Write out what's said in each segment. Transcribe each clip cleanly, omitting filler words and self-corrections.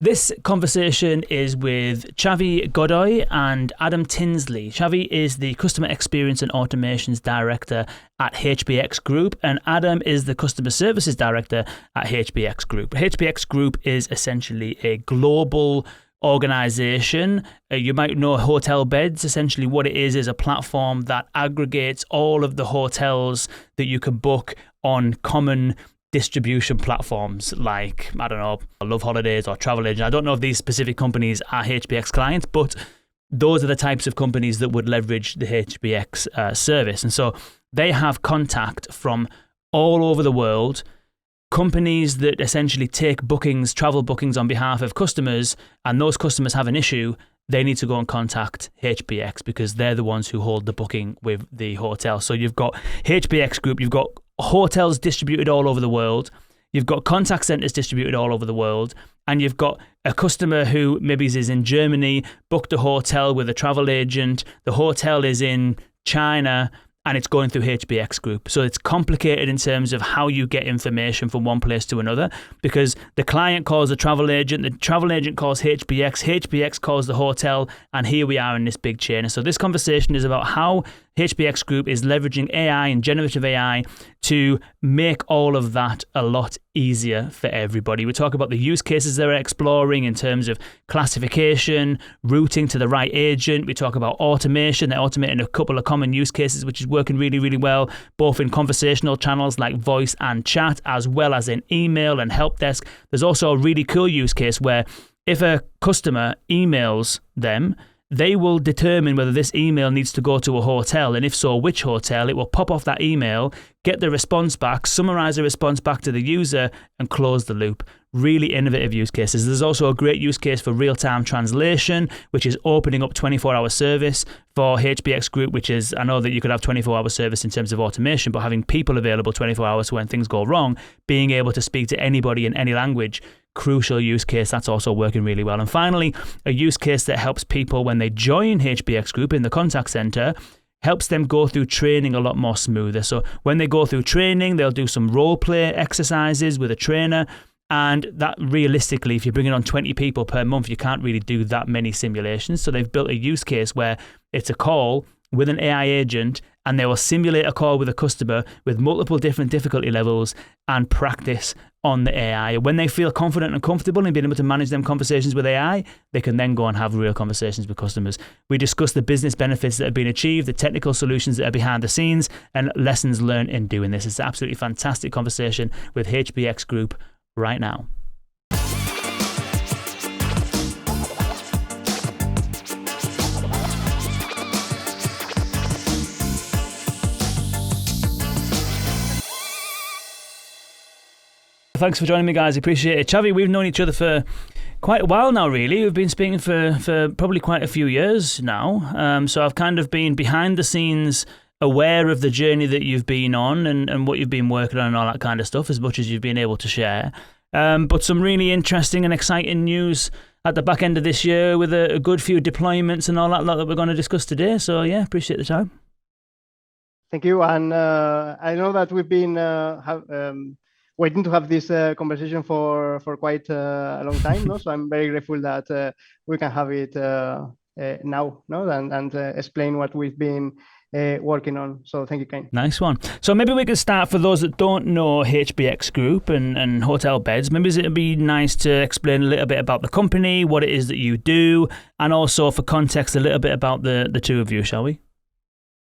This conversation is with Xavier Godoy and Adam Tinsley. Xavier is the Customer Experience and Automations Director at HBX Group, and Adam is the Customer Services Director at HBX Group. HBX Group is essentially a global organization. You might know Hotel Beds. Essentially what it is a platform that aggregates all of the hotels that you can book on common distribution platforms like, I don't know, Love Holidays or Travel Agent. I don't know if these specific companies are HBX clients, but those are the types of companies that would leverage the HBX service. And so they have contact from all over the world, companies that essentially take bookings, travel bookings on behalf of customers, and those customers have an issue. They need to go and contact HBX because they're the ones who hold the booking with the hotel. So you've got HBX Group, you've got hotels distributed all over the world, you've got contact centers distributed all over the world, and you've got a customer who maybe is in Germany, booked a hotel with a travel agent, the hotel is in China, and it's going through HBX Group. So it's complicated in terms of how you get information from one place to another, because the client calls the travel agent calls HBX, HBX calls the hotel, and here we are in this big chain. And so this conversation is about how HBX Group is leveraging AI and generative AI to make all of that a lot easier for everybody. We talk about the use cases they're exploring in terms of classification, routing to the right agent. We talk about automation. They're automating a couple of common use cases, which is working really, really well, both in conversational channels like voice and chat, as well as in email and help desk. There's also a really cool use case where if a customer emails them, they will determine whether this email needs to go to a hotel, and if so, which hotel. It will pop off that email, get the response back, summarize the response back to the user, and close the loop. Really innovative use cases. There's also a great use case for real-time translation, which is opening up 24-hour service for HBX Group, which is, I know that you could have 24-hour service in terms of automation, but having people available 24 hours when things go wrong, being able to speak to anybody in any language, crucial use case. That's also working really well. And finally, a use case that helps people when they join HBX Group in the contact center, helps them go through training a lot more smoother. So when they go through training, they'll do some role play exercises with a trainer. And that realistically, if you're bringing on 20 people per month, you can't really do that many simulations. So they've built a use case where it's a call with an AI agent, and they will simulate a call with a customer with multiple different difficulty levels and practice on the AI. When they feel confident and comfortable in being able to manage them conversations with AI, they can then go and have real conversations with customers. We discuss the business benefits that have been achieved, the technical solutions that are behind the scenes, and lessons learned in doing this. It's an absolutely fantastic conversation with HBX Group right now. Thanks for joining me, guys. I appreciate it. Xavier, we've known each other for quite a while now, really. We've been speaking for probably quite a few years now. So I've kind of been behind the scenes aware of the journey that you've been on and what you've been working on and all that kind of stuff, as much as you've been able to share. But some really interesting and exciting news at the back end of this year with a good few deployments and all that lot that we're going to discuss today. So yeah, appreciate the time. Thank you. And I know that we've been waiting to have this conversation for quite a long time, no? So I'm very grateful that we can have it now, no? And explain what we've been working on. So thank you, Kane. Nice one. So maybe we could start, for those that don't know HBX Group and Hotel Beds, maybe it'd be nice to explain a little bit about the company, what it is that you do, and also for context a little bit about the two of you, shall we?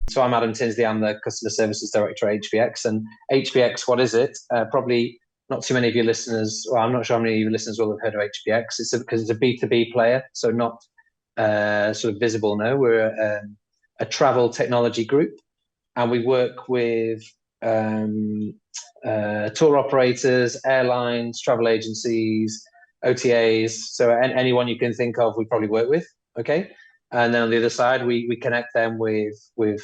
So I'm Adam Tinsley. I'm the Customer Services Director at HBX. And HBX, what is it? Probably not too many of your listeners, well, I'm not sure how many of your listeners will have heard of HBX. It's because it's a B2B player, so not sort of visible now. We're a travel technology group, and we work with tour operators, airlines, travel agencies, OTAs. So anyone you can think of, we probably work with, okay? And then on the other side, we connect them with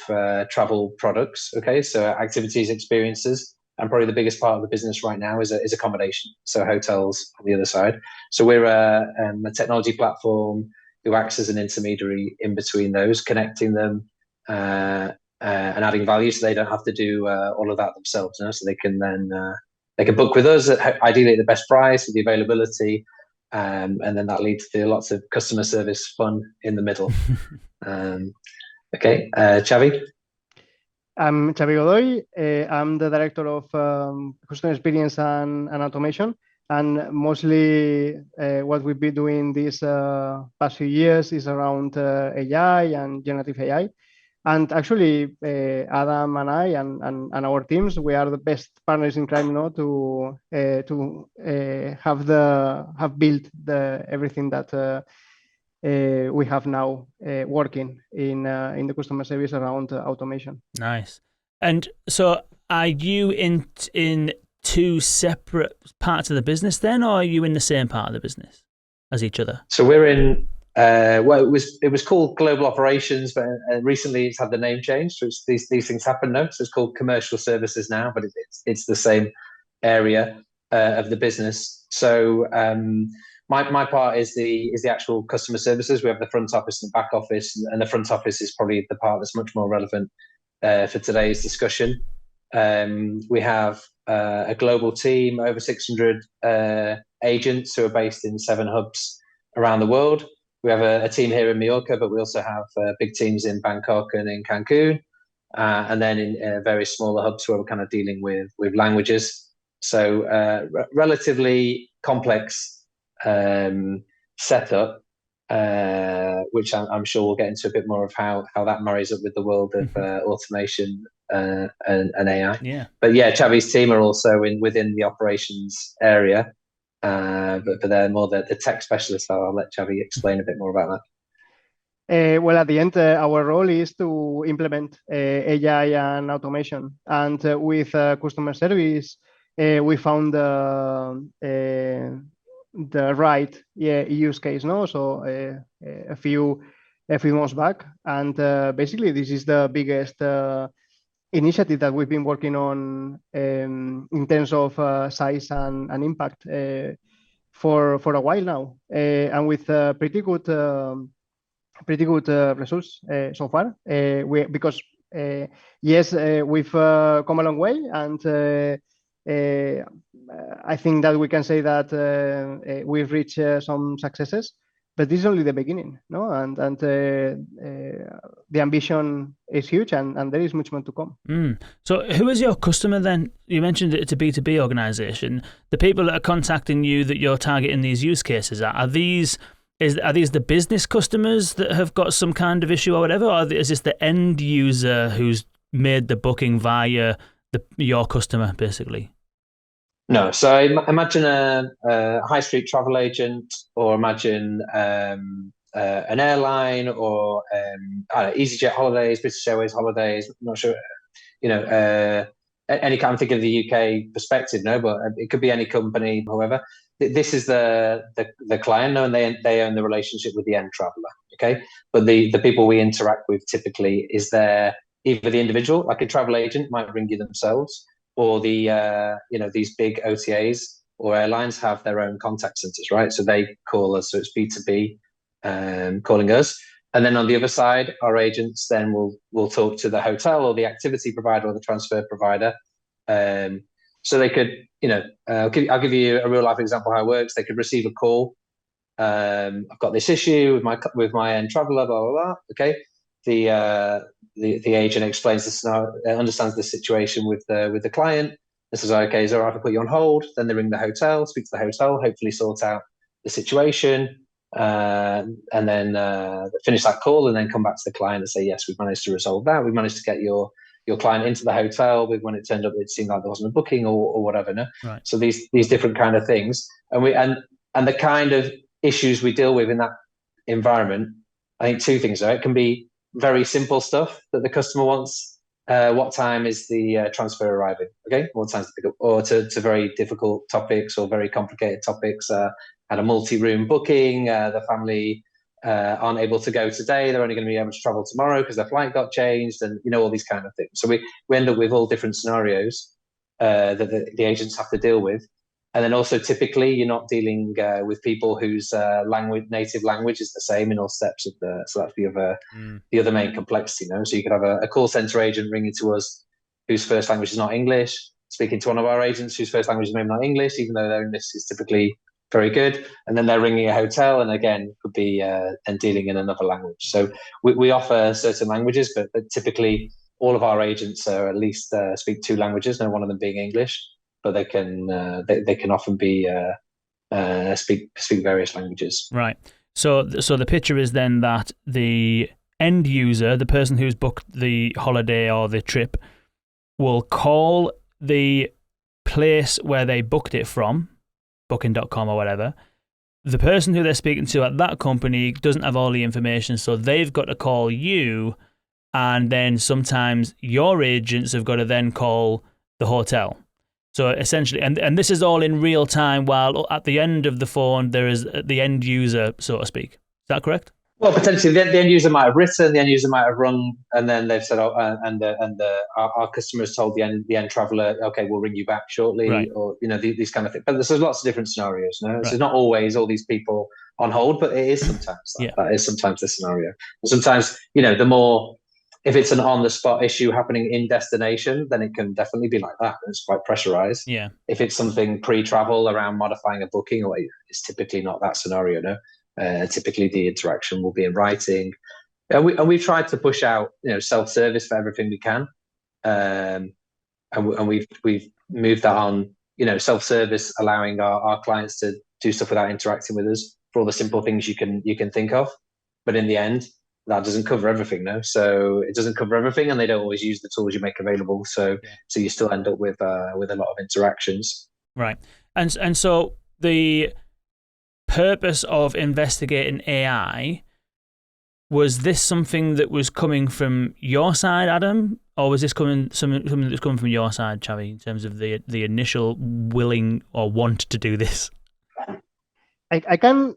travel products. Okay, so activities, experiences, and probably the biggest part of the business right now is accommodation. So hotels on the other side. So we're a technology platform who acts as an intermediary in between those, connecting them and adding value, so they don't have to do all of that themselves. You know? So they can then they can book with us, ideally at the best price, with the availability. and then that leads to lots of customer service fun in the middle. Okay, Xavi? I'm Xavier Godoy. I'm the director of customer experience and automation. And mostly what we've been doing these past few years is around AI and generative AI. And actually, Adam and I and our teams, we are the best partners in crime, to have built everything that we have now working in the customer service around automation. Nice. And so, are you in two separate parts of the business then, or are you in the same part of the business as each other? So we're in. Well, it was called Global Operations, but recently it's had the name change. So these things happen now. So it's called Commercial Services now, but it's the same area of the business. So my part is the actual customer services. We have the front office and the back office, and the front office is probably the part that's much more relevant for today's discussion. We have a global team, over 600 agents who are based in 7 hubs around the world. We have a team here in Mallorca, but we also have big teams in Bangkok and in Cancun, and then in various smaller hubs where we're kind of dealing with languages. So relatively complex setup, which I'm sure we'll get into a bit more of how that marries up with the world of automation and AI. Yeah. But yeah, Xavi's team are also within the operations area. But they're more the tech specialists. So I'll let Xavi explain a bit more about that. Well, at the end, our role is to implement AI and automation. And with customer service, we found the right use case, So a few months back, and basically this is the biggest initiative that we've been working on in terms of size and impact for a while now, and with pretty good results so far. Because yes, we've come a long way, and I think that we can say that we've reached some successes. But this is only the beginning, And the ambition is huge, and there is much more to come. So who is your customer then? You mentioned it's a B2B organization. The people that are contacting you that you're targeting these use cases are these the business customers that have got some kind of issue or whatever, or is this the end user who's made the booking via your customer, basically? No, so imagine a high street travel agent, or imagine an airline, or EasyJet holidays, British Airways holidays. I'm not sure, any kind of thing of the UK perspective, but it could be any company, however. This is the client, and they own the relationship with the end traveler. Okay, but the people we interact with typically is either the individual, like a travel agent might ring you themselves, or these big OTAs or airlines have their own contact centers, right? So they call us, so it's B2B calling us. And then on the other side, our agents then will talk to the hotel or the activity provider or the transfer provider. So they could, I'll give you a real life example how it works. They could receive a call. I've got this issue with my end traveler, blah, blah, blah. Okay. The agent explains the scenario, understands the situation with the client, and says, okay, is it all right if I put you on hold? Then they ring the hotel, speak to the hotel, hopefully sort out the situation, and then finish that call, and then come back to the client and say, yes, we've managed to resolve that. We've managed to get your client into the hotel. When it turned up, it seemed like there wasn't a booking or whatever. No? Right. So these different kind of things, and the kind of issues we deal with in that environment, I think two things. It can be very simple stuff that the customer wants. What time is the transfer arriving? Okay, what time's the pickup? Or to very difficult topics or very complicated topics. Had a multi-room booking. The family aren't able to go today. They're only going to be able to travel tomorrow because their flight got changed, and all these kind of things. So we end up with all different scenarios that the agents have to deal with. And then also, typically, you're not dealing with people whose native language is the same in all steps of so that's the other main complexity. So you could have a call center agent ringing to us whose first language is not English, speaking to one of our agents whose first language is maybe not English, even though their English is typically very good. And then they're ringing a hotel, and again, could be and dealing in another language. So we offer certain languages, but typically all of our agents are at least speak 2 languages. No one of them being English, but they can often be speak various languages. Right. So the picture is then that the end user, the person who's booked the holiday or the trip, will call the place where they booked it from, booking.com or whatever. The person who they're speaking to at that company doesn't have all the information, so they've got to call you, and then sometimes your agents have got to then call the hotel. So essentially, and this is all in real time, while at the end of the phone there is the end user, so to speak. Is that correct? Well, potentially the end user might have written, the end user might have rung, and then they've said, "Oh," our customer has told the end traveler, "Okay, we'll ring you back shortly," right. or these kind of things. But there's lots of different scenarios. No, right. So it's not always all these people on hold, but it is sometimes. That is sometimes the scenario. And sometimes, the more, if it's an on-the-spot issue happening in destination, then it can definitely be like that. It's quite pressurized. Yeah. If it's something pre-travel around modifying a booking, it's typically not that scenario. No. Typically, the interaction will be in writing, and we've tried to push out self-service for everything we can, and we've moved that on. Self-service, allowing our clients to do stuff without interacting with us for all the simple things you can think of. But in the end, that doesn't cover everything, no. So it doesn't cover everything, and they don't always use the tools you make available. So you still end up with a lot of interactions. Right, and so the purpose of investigating AI, was this something that was coming from your side, Adam, or was this something that's coming from your side, Xavi, in terms of the initial willing or want to do this? I can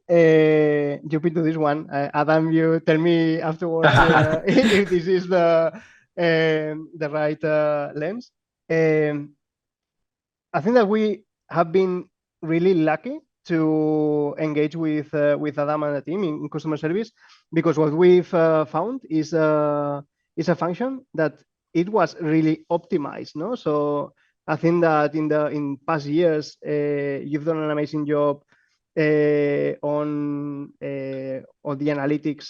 jump into this one. Adam, you tell me afterwards if this is the right lens. I think that we have been really lucky to engage with Adam and the team in customer service, because what we've found is a function that it was really optimized. No, so I think that in past years you've done an amazing job on the analytics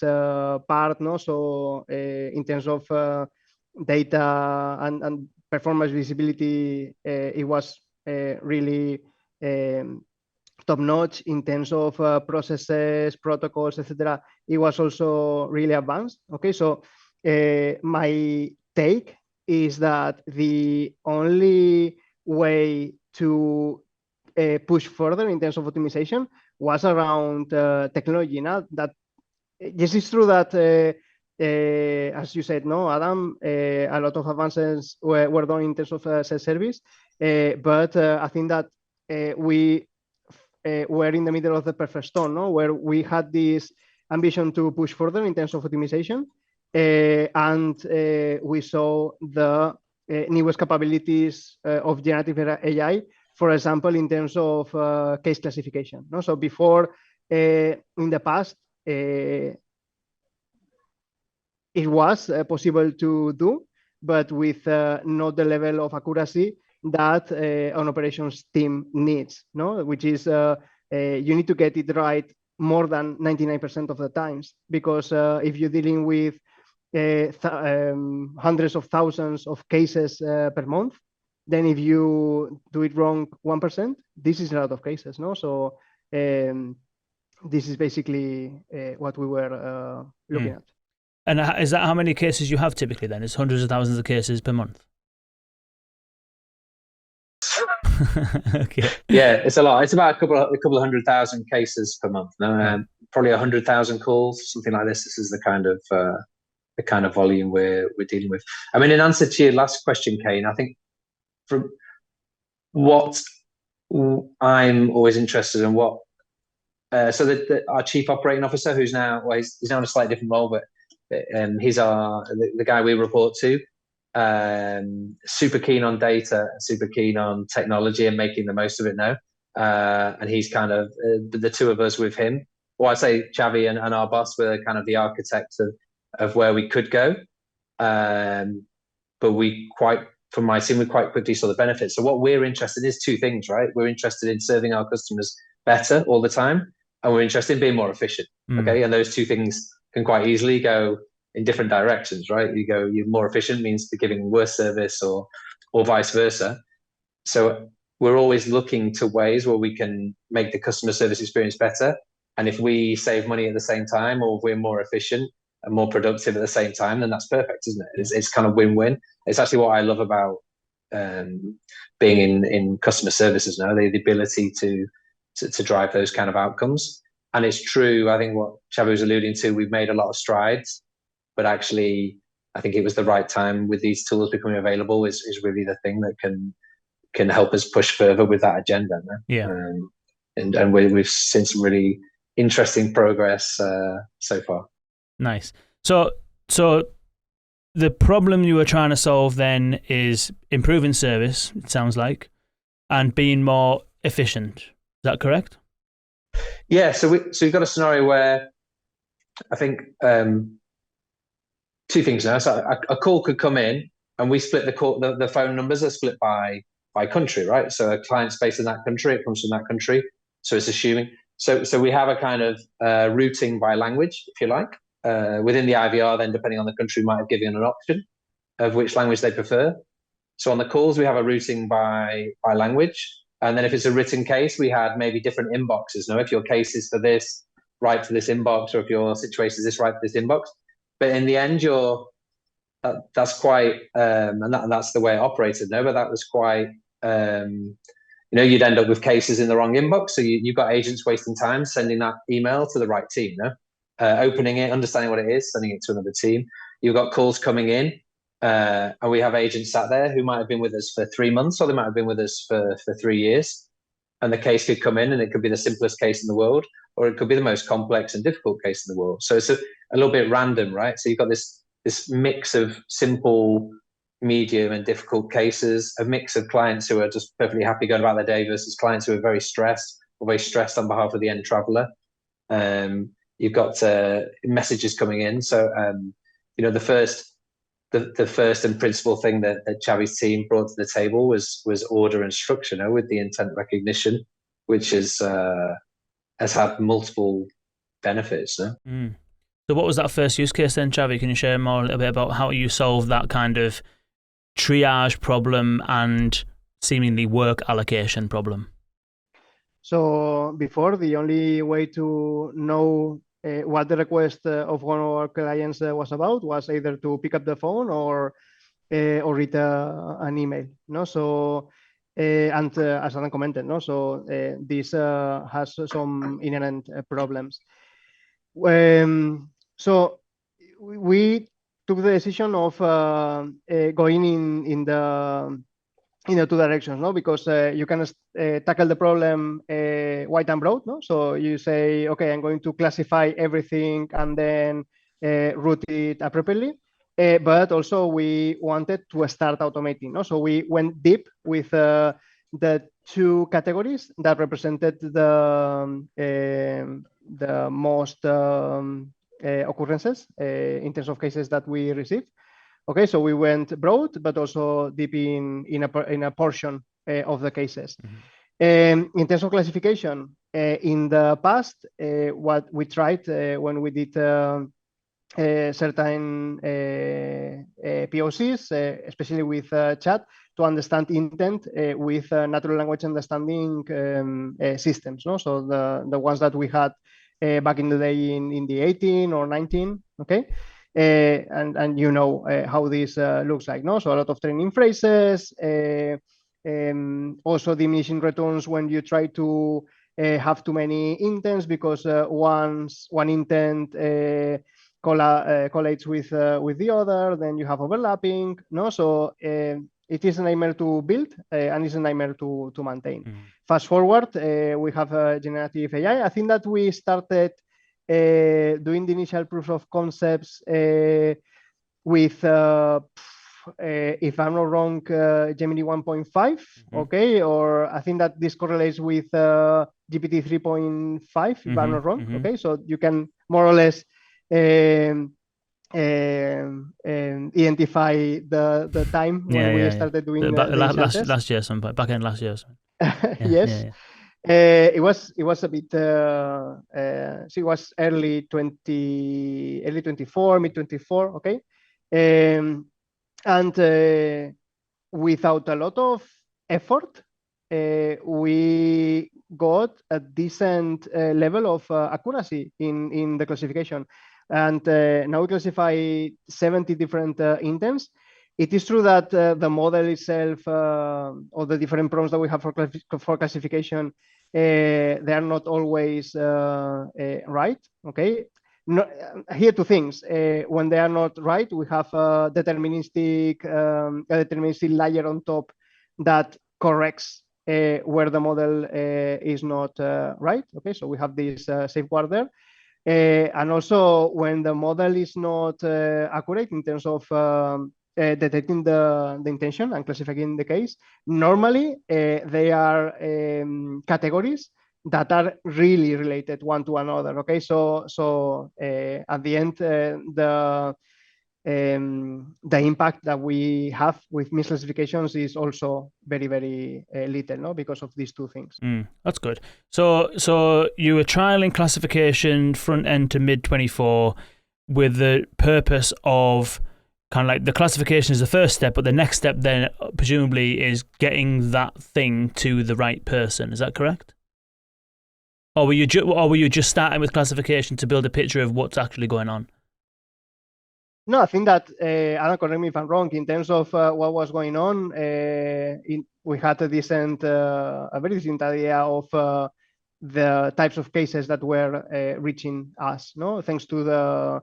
part. No, so in terms of data and performance visibility, it was really top notch. In terms of processes, protocols, etc., it was also really advanced. Okay, so my take is that the only way to push further in terms of optimization was around technology. Now that, yes, it's true that as you said, no, Adam, a lot of advances were done in terms of self-service, but I think that we were in the middle of the perfect storm, no, where we had this ambition to push further in terms of optimization, and we saw the newest capabilities of generative AI, for example, in terms of case classification. No, so before in the past, it was possible to do, but with not the level of accuracy that an operations team needs, no, which is you need to get it right more than 99% of the times, because if you're dealing with hundreds of thousands of cases per month, then if you do it wrong 1%, this is a lot of cases, no? So this is basically what we were looking at. And is that how many cases you have typically then? It's hundreds of thousands of cases per month? Okay. Yeah, it's a lot. It's about a couple of 100,000 cases per month. No, probably 100,000 calls, something like this. This is the kind of volume we're dealing with. I mean, in answer to your last question, Kane, I think from what I'm always interested in, what so our chief operating officer, who's now he's now in a slightly different role, but he's the guy we report to. Super keen on data, super keen on technology and making the most of it now. And he's kind of the two of us with him. Well, I say Xavi and our boss were kind of the architects of where we could go. But from my team, we quite quickly saw the benefits. So what we're interested in is two things, right? We're interested in serving our customers better all the time, and we're interested in being more efficient. Okay, and those two things can quite easily go in different directions, right? You're more efficient means they're giving worse service, or vice versa. So we're always looking to ways where we can make the customer service experience better. And if we save money at the same time, or if we're more efficient and more productive at the same time, then that's perfect, isn't it? It's kind of win-win. It's actually what I love about being in customer services now, the ability to drive those kind of outcomes. And it's true, I think what Xavier was alluding to, we've made a lot of strides, but actually I think it was the right time with these tools becoming available is really the thing that can help us push further with that agenda. No? Yeah. And we've seen some really interesting progress so far. Nice. So the problem you were trying to solve then is improving service, it sounds like, and being more efficient. Is that correct? Yeah. So we've got a scenario where I think two things now. So a call could come in, and we split the phone numbers are split by country, right? So a client's based in that country, it comes from that country. So it's assuming. So we have a kind of routing by language, if you like. Within the IVR, then depending on the country, might have given an option of which language they prefer. So on the calls, we have a routing by language. And then if it's a written case, we had maybe different inboxes. If your case is for this, write to this inbox, or if your situation is this, write to this inbox. But in the end, that's quite, and that's the way it operated. But that was quite, you'd end up with cases in the wrong inbox. So you've got agents wasting time sending that email to the right team, opening it, understanding what it is, sending it to another team. You've got calls coming in, and we have agents sat there who might have been with us for 3 months, or they might have been with us for 3 years. And the case could come in, and it could be the simplest case in the world, or it could be the most complex and difficult case in the world. So it's a little bit random, right? So you've got this mix of simple, medium, and difficult cases, a mix of clients who are just perfectly happy going about their day versus clients who are very stressed, or very stressed on behalf of the end traveler. You've got messages coming in. So, the first and principal thing that Xavier's team brought to the table was order and structure, with the intent recognition, which has had multiple benefits. No? So what was that first use case then, Xavier? Can you share more a little bit about how you solved that kind of triage problem and seemingly work allocation problem? So before, the only way to know what the request of one of our clients was about was either to pick up the phone or read an email. So and as Adam commented, so this has some inherent problems. So we took the decision of going in the two directions, because you can tackle the problem wide and broad. So you say, okay, I'm going to classify everything and then route it appropriately. But also we wanted to start automating. So we went deep with the two categories that represented the most occurrences in terms of cases that we received. Okay, so we went broad, but also deep in a portion of the cases. In terms of classification, in the past, what we tried when we did certain POCs, especially with chat, to understand intent with natural language understanding systems. So the ones that we had back in the day in the 18 or 19. Okay. And how this looks like. So a lot of training phrases, also diminishing returns when you try to have too many intents, because one intent collates with the other, then you have overlapping. So it is a nightmare to build and it's a nightmare to maintain. Fast forward, we have generative AI. I think that we started doing the initial proof of concepts with, if I'm not wrong, Gemini 1.5, okay? Or I think that this correlates with GPT 3.5, if I'm not wrong, okay? So you can more or less identify the time when we started doing last year, back end last year. Yes. It was a bit. So it was early 24, mid 24. Okay, and without a lot of effort, we got a decent level of accuracy in the classification. And now we classify 70 different intents. It is true that the model itself, or the different prompts that we have for classification, they are not always right. Okay. No, here two things. When they are not right, we have a deterministic layer on top that corrects where the model is not right. Okay, so we have this safeguard there. And also, when the model is not accurate in terms of detecting the intention and classifying the case, normally they are categories that are really related one to another. Okay, so at the end, the impact that we have with misclassifications is also very, very little, no, because of these two things. That's good. So you were trialing classification front end to mid 24 with the purpose of kind of like the classification is the first step, but the next step then presumably is getting that thing to the right person. Is that correct? Or were you just starting with classification to build a picture of what's actually going on? No, I think that, Adam, correct me if I'm wrong, in terms of what was going on, we had a very decent idea of the types of cases that were reaching us, no? Thanks to the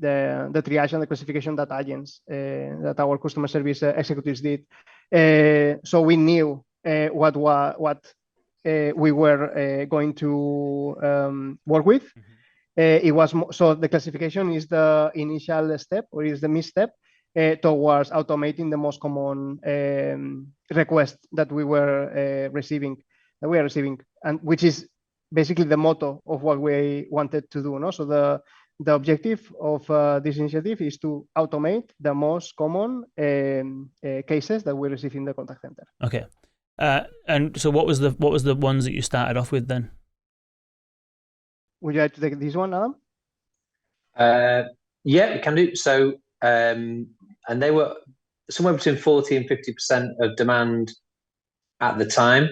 triage and the classification that agents, that our customer service executives did. So we knew what we were going to work with. It was so the classification is the initial step, or is the misstep towards automating the most common request that we are receiving, and which is basically the motto of what we wanted to do. No, so the objective of this initiative is to automate the most common cases that we receive in the contact center. Okay, and so what was the ones that you started off with then? Would you like to take this one, Adam? Yeah, we can do. So, and they were somewhere between 40 and 50% of demand at the time.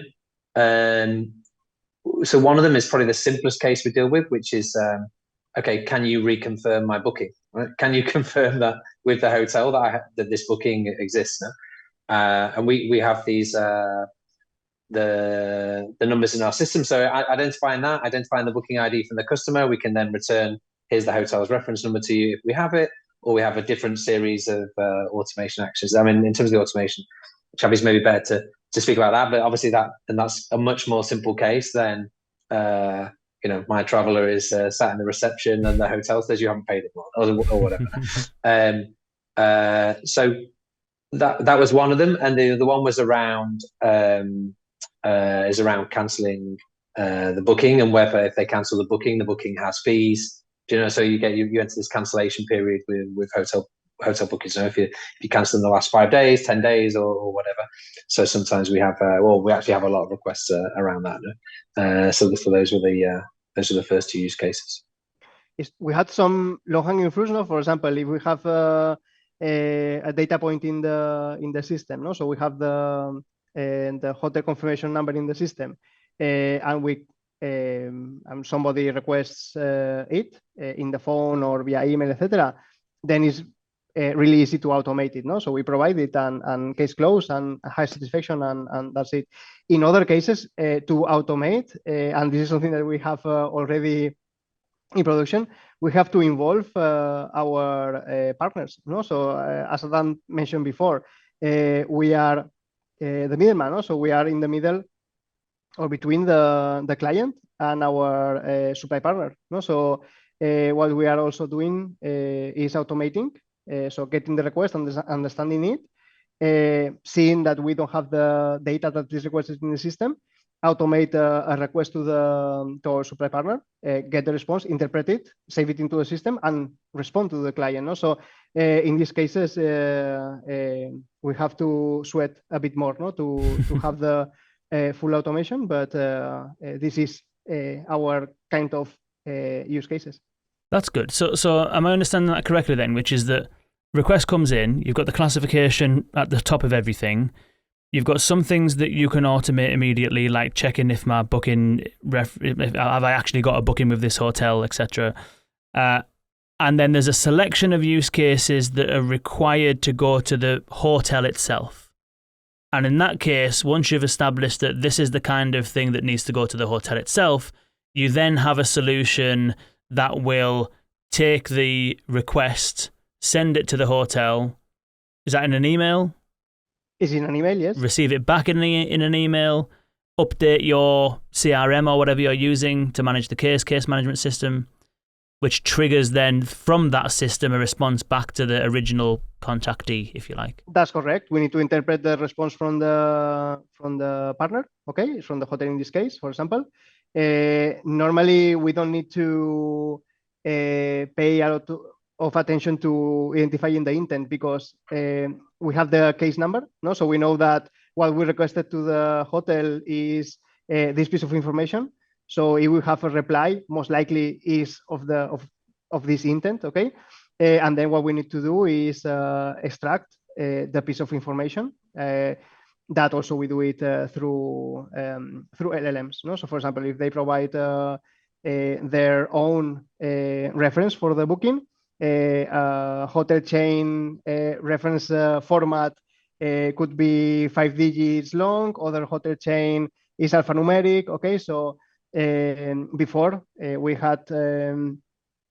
So one of them is probably the simplest case we deal with, which is, okay, can you reconfirm my booking? Right? Can you confirm that with the hotel that this booking exists? No? And we have these the numbers in our system. So identifying the booking ID from the customer, we can then return, here's the hotel's reference number to you if we have it, or we have a different series of automation actions. I mean, in terms of the automation, Xavi's maybe better to speak about that, but obviously that's a much more simple case than, my traveler is sat in the reception and the hotel says you haven't paid it or whatever. So that was one of them, and the other one was around cancelling the booking, and whether if they cancel the booking has fees. So you enter this cancellation period with hotel bookings. If you cancel in the last 5 days, 10 days, or whatever. So sometimes we have we actually have a lot of requests around that. So those were the first two use cases. We had some low-hanging fruits. For example, if we have a data point in the system, no? So we have the hotel confirmation number in the system, and somebody requests it in the phone or via email, etc. Then it's really easy to automate it. No, so we provide it and case close and high satisfaction, and that's it. In other cases, to automate, and this is something that we have already in production, we have to involve our partners. No, so as Adam mentioned before, we are the middleman. No? So we are in the middle or between the client and our supply partner. No? So what we are also doing is automating. So getting the request, understanding it, seeing that we don't have the data that is requested in the system, automate a request to our supply partner, get the response, interpret it, save it into the system, and respond to the client. No? So in these cases, we have to sweat a bit more, no? to have the full automation, but this is our kind of use cases. That's good. So am I understanding that correctly then, which is that request comes in, you've got the classification at the top of everything, you've got some things that you can automate immediately, like checking if my booking, have I actually got a booking with this hotel, etc. And then there's a selection of use cases that are required to go to the hotel itself. And in that case, once you've established that this is the kind of thing that needs to go to the hotel itself, you then have a solution that will take the request, send it to the hotel. Is that in an email? Is in an email, yes. Receive it back in an email, update your CRM or whatever you're using to manage the case management system, which triggers then from that system a response back to the original contactee, if you like. That's correct. We need to interpret the response from the partner, okay, from the hotel in this case, for example. Normally, we don't need to pay a lot of attention to identifying the intent because we have the case number, no? So we know that what we requested to the hotel is this piece of information. So if we have a reply, most likely is of this intent, okay? And then what we need to do is extract the piece of information. That also we do it through LLMs, no? So for example, if they provide their own reference for the booking, hotel chain reference format could be 5 digits long, other hotel chain is alphanumeric, okay? So before we had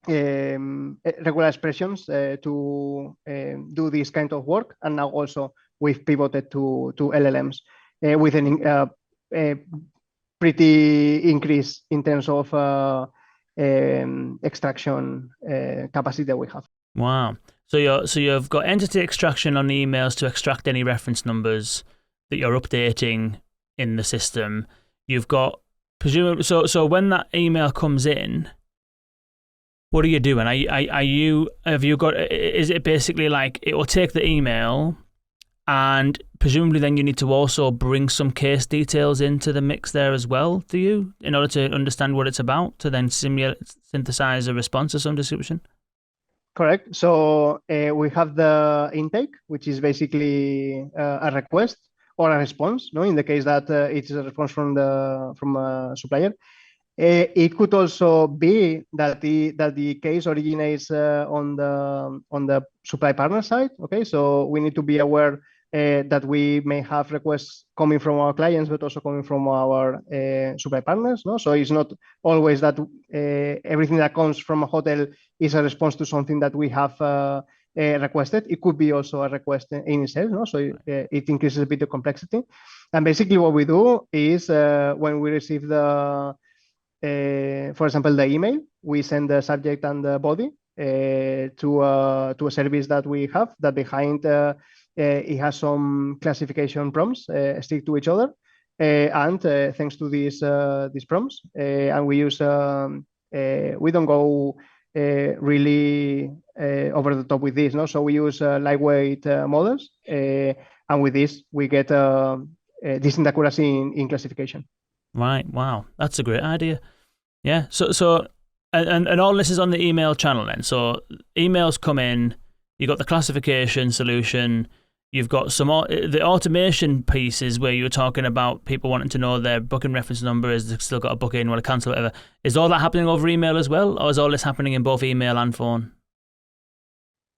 regular expressions to do this kind of work, and now also we've pivoted to LLMs with a pretty increase in terms of extraction capacity that we have. Wow. So you've got entity extraction on the emails to extract any reference numbers that you're updating in the system. You've got presumably so when that email comes in, what are you doing? Is it basically like it will take the email and presumably then you need to also bring some case details into the mix there as well, do you, in order to understand what it's about, to then synthesize a response of some description? Correct. So we have the intake, which is basically a request or a response, no? In the case that it's a response from a supplier. It could also be that the case originates on the supply partner side. Okay, so we need to be aware that we may have requests coming from our clients, but also coming from our supply partners. No, so it's not always that everything that comes from a hotel is a response to something that we have requested. It could be also a request in itself. No, so it increases a bit of complexity. And basically, what we do is when we receive the for example, the email, we send the subject and the body to a service that we have that behind it has some classification prompts stick to each other. And thanks to these prompts, and we use, we don't go really over the top with this, no? So we use lightweight models, and with this, we get decent accuracy in classification. Right. Wow. That's a great idea. Yeah. So and all this is on the email channel then. So emails come in, you got the classification solution, you've got the automation pieces where you were talking about people wanting to know their booking reference number, is they've still got a booking, want to cancel, whatever. Is all that happening over email as well, or is all this happening in both email and phone?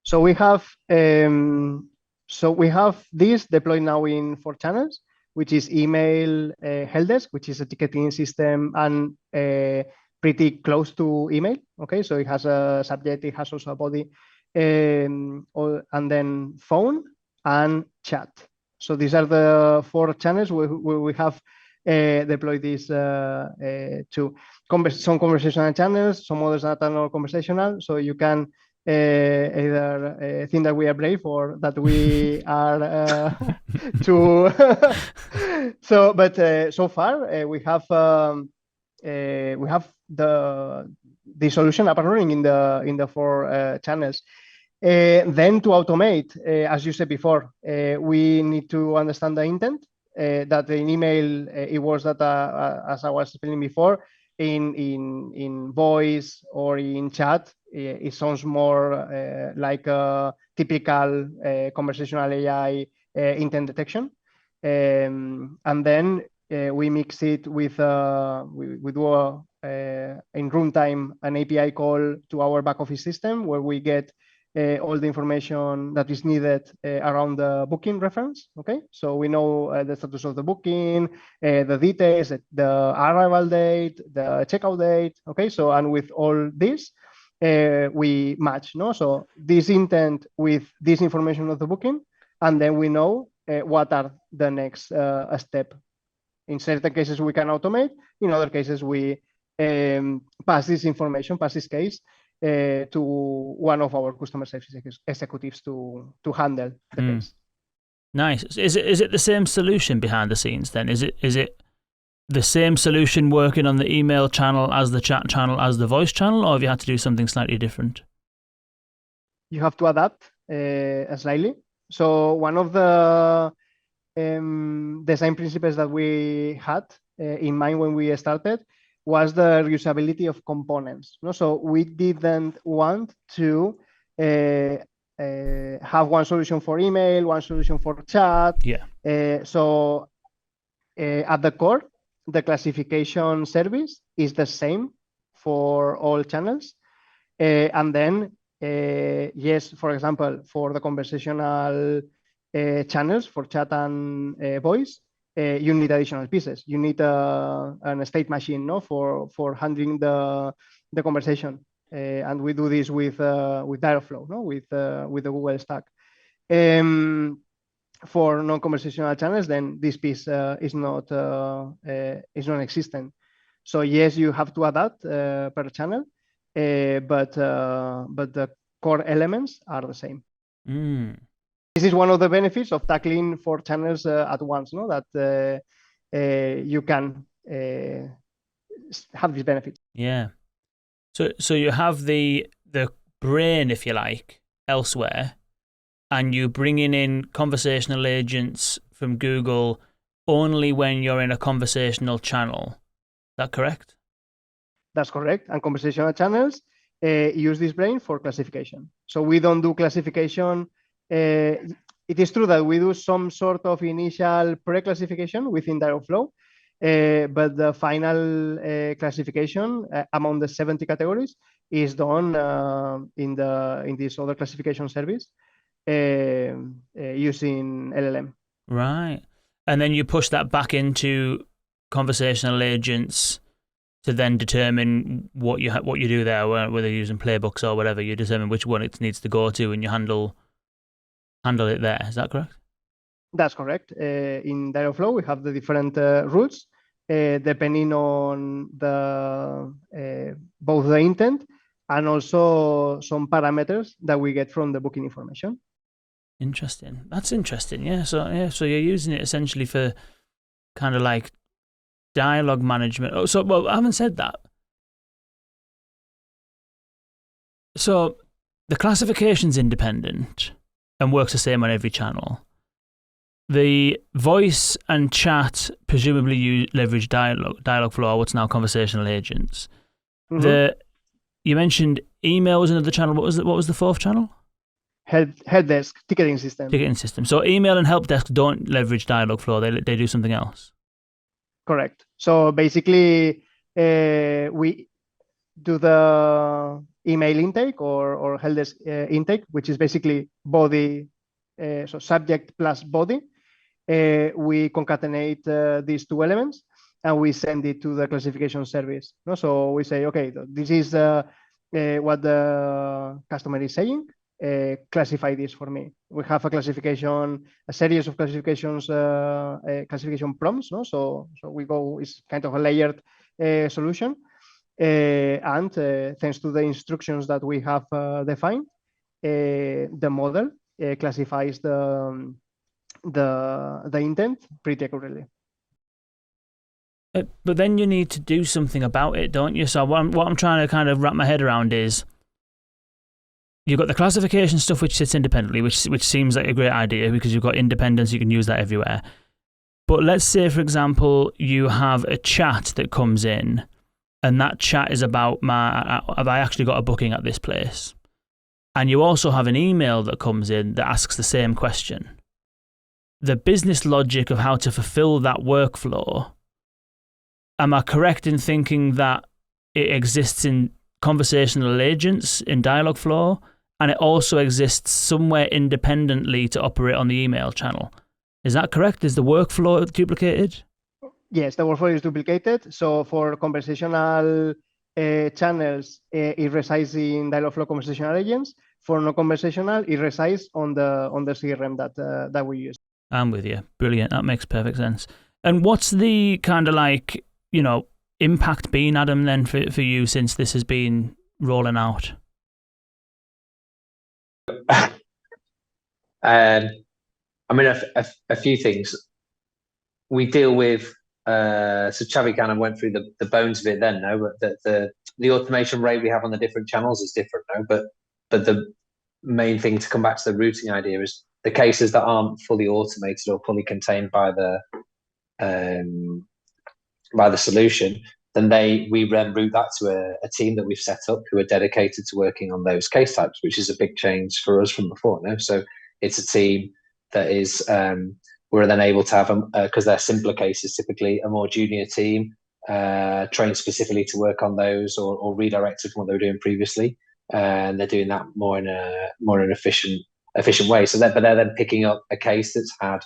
So we have this deployed now in 4 channels, which is email helpdesk, which is a ticketing system and pretty close to email. Okay, so it has a subject, it has also a body, and then phone and chat. So these are the 4 channels where we have deployed these to some conversational channels, some others that are not conversational. So you can either think that we are brave or that we are too. So far we have the solution up and running in the 4 channels. Then to automate, as you said before, we need to understand the intent. that in email it was that as I was explaining before, in voice or in chat, it sounds more like a typical conversational AI intent detection. And then we mix it with we do in runtime an API call to our back office system where we get all the information that is needed around the booking reference. Okay, so we know the status of the booking, the details, the arrival date, the checkout date. Okay, so and with all this, we match. No, so this intent with this information of the booking, and then we know what are the next step. In certain cases, we can automate. In other cases, we pass this information, pass this case to one of our customer service executives to handle the case. Nice. Is it the same solution behind the scenes then? Is it the same solution working on the email channel as the chat channel as the voice channel, or have you had to do something slightly different? You have to adapt slightly. So one of the design principles that we had in mind when we started was the reusability of components. No? So we didn't want to have one solution for email, one solution for chat. Yeah. So at the core, the classification service is the same for all channels. And then, yes, for example, for the conversational channels, for chat and voice, you need additional pieces. You need an state machine, no, for handling the conversation, and we do this with Dialogflow, no, with the Google Stack. For non-conversational channels, then this piece is non-existent. So yes, you have to adapt per channel, but the core elements are the same. This is one of the benefits of tackling 4 channels at once, no? That you can have these benefits. Yeah. So you have the brain, if you like, elsewhere, and you bringing in conversational agents from Google only when you're in a conversational channel. Is that correct? That's correct. And conversational channels use this brain for classification. So we don't do classification. It is true that we do some sort of initial pre-classification within Dialogflow, but the final classification among the 70 categories is done in this other classification service using LLM. Right. And then you push that back into conversational agents to then determine what you do there, whether you're using playbooks or whatever. You determine which one it needs to go to, and you handle it there. Is that correct? That's correct. In Dialogflow, we have the different routes depending on both the intent and also some parameters that we get from the booking information. Interesting. That's interesting. Yeah. So you're using it essentially for kind of like dialogue management. Oh, so well, I haven't said that. So the classification's independent and works the same on every channel. The voice and chat presumably leverage Dialogflow, or what's now conversational agents. Mm-hmm. You mentioned email was another channel. What was the fourth channel? Help desk, ticketing system. Ticketing system. So email and help desk don't leverage Dialogflow. They do something else. Correct. So basically, we do the email intake or help desk intake, which is basically body, so subject plus body. We concatenate these 2 elements and we send it to the classification service. No? So we say, okay, this is what the customer is saying. Classify this for me. We have a series of classifications, classification prompts. No? So we go, it's kind of a layered solution. And thanks to the instructions that we have defined, the model classifies the intent pretty accurately. But then you need to do something about it, don't you? So what I'm trying to kind of wrap my head around is you've got the classification stuff which sits independently, which seems like a great idea because you've got independence, you can use that everywhere. But let's say, for example, you have a chat that comes in, and that chat is about have I actually got a booking at this place? And you also have an email that comes in that asks the same question. The business logic of how to fulfill that workflow, am I correct in thinking that it exists in conversational agents in Dialogflow, and it also exists somewhere independently to operate on the email channel? Is that correct? Is the workflow duplicated? Yes, the workflow is duplicated. So for conversational channels, it resides in Dialogflow conversational agents. For non-conversational, it resides on the CRM that we use. I'm with you. Brilliant. That makes perfect sense. And what's the kind of like, impact been, Adam, then for you since this has been rolling out? I mean, a few things. We deal with, so Xavi kind of went through the bones of it then, no? But the automation rate we have on the different channels is different, no? But the main thing to come back to the routing idea is the cases that aren't fully automated or fully contained by the solution, then we then route that to a team that we've set up who are dedicated to working on those case types, which is a big change for us from before, no? So it's a team that is we're then able to have because they're simpler cases, typically a more junior team trained specifically to work on those or redirected from what they were doing previously, and they're doing that more in an efficient way. So but they're then picking up a case that's had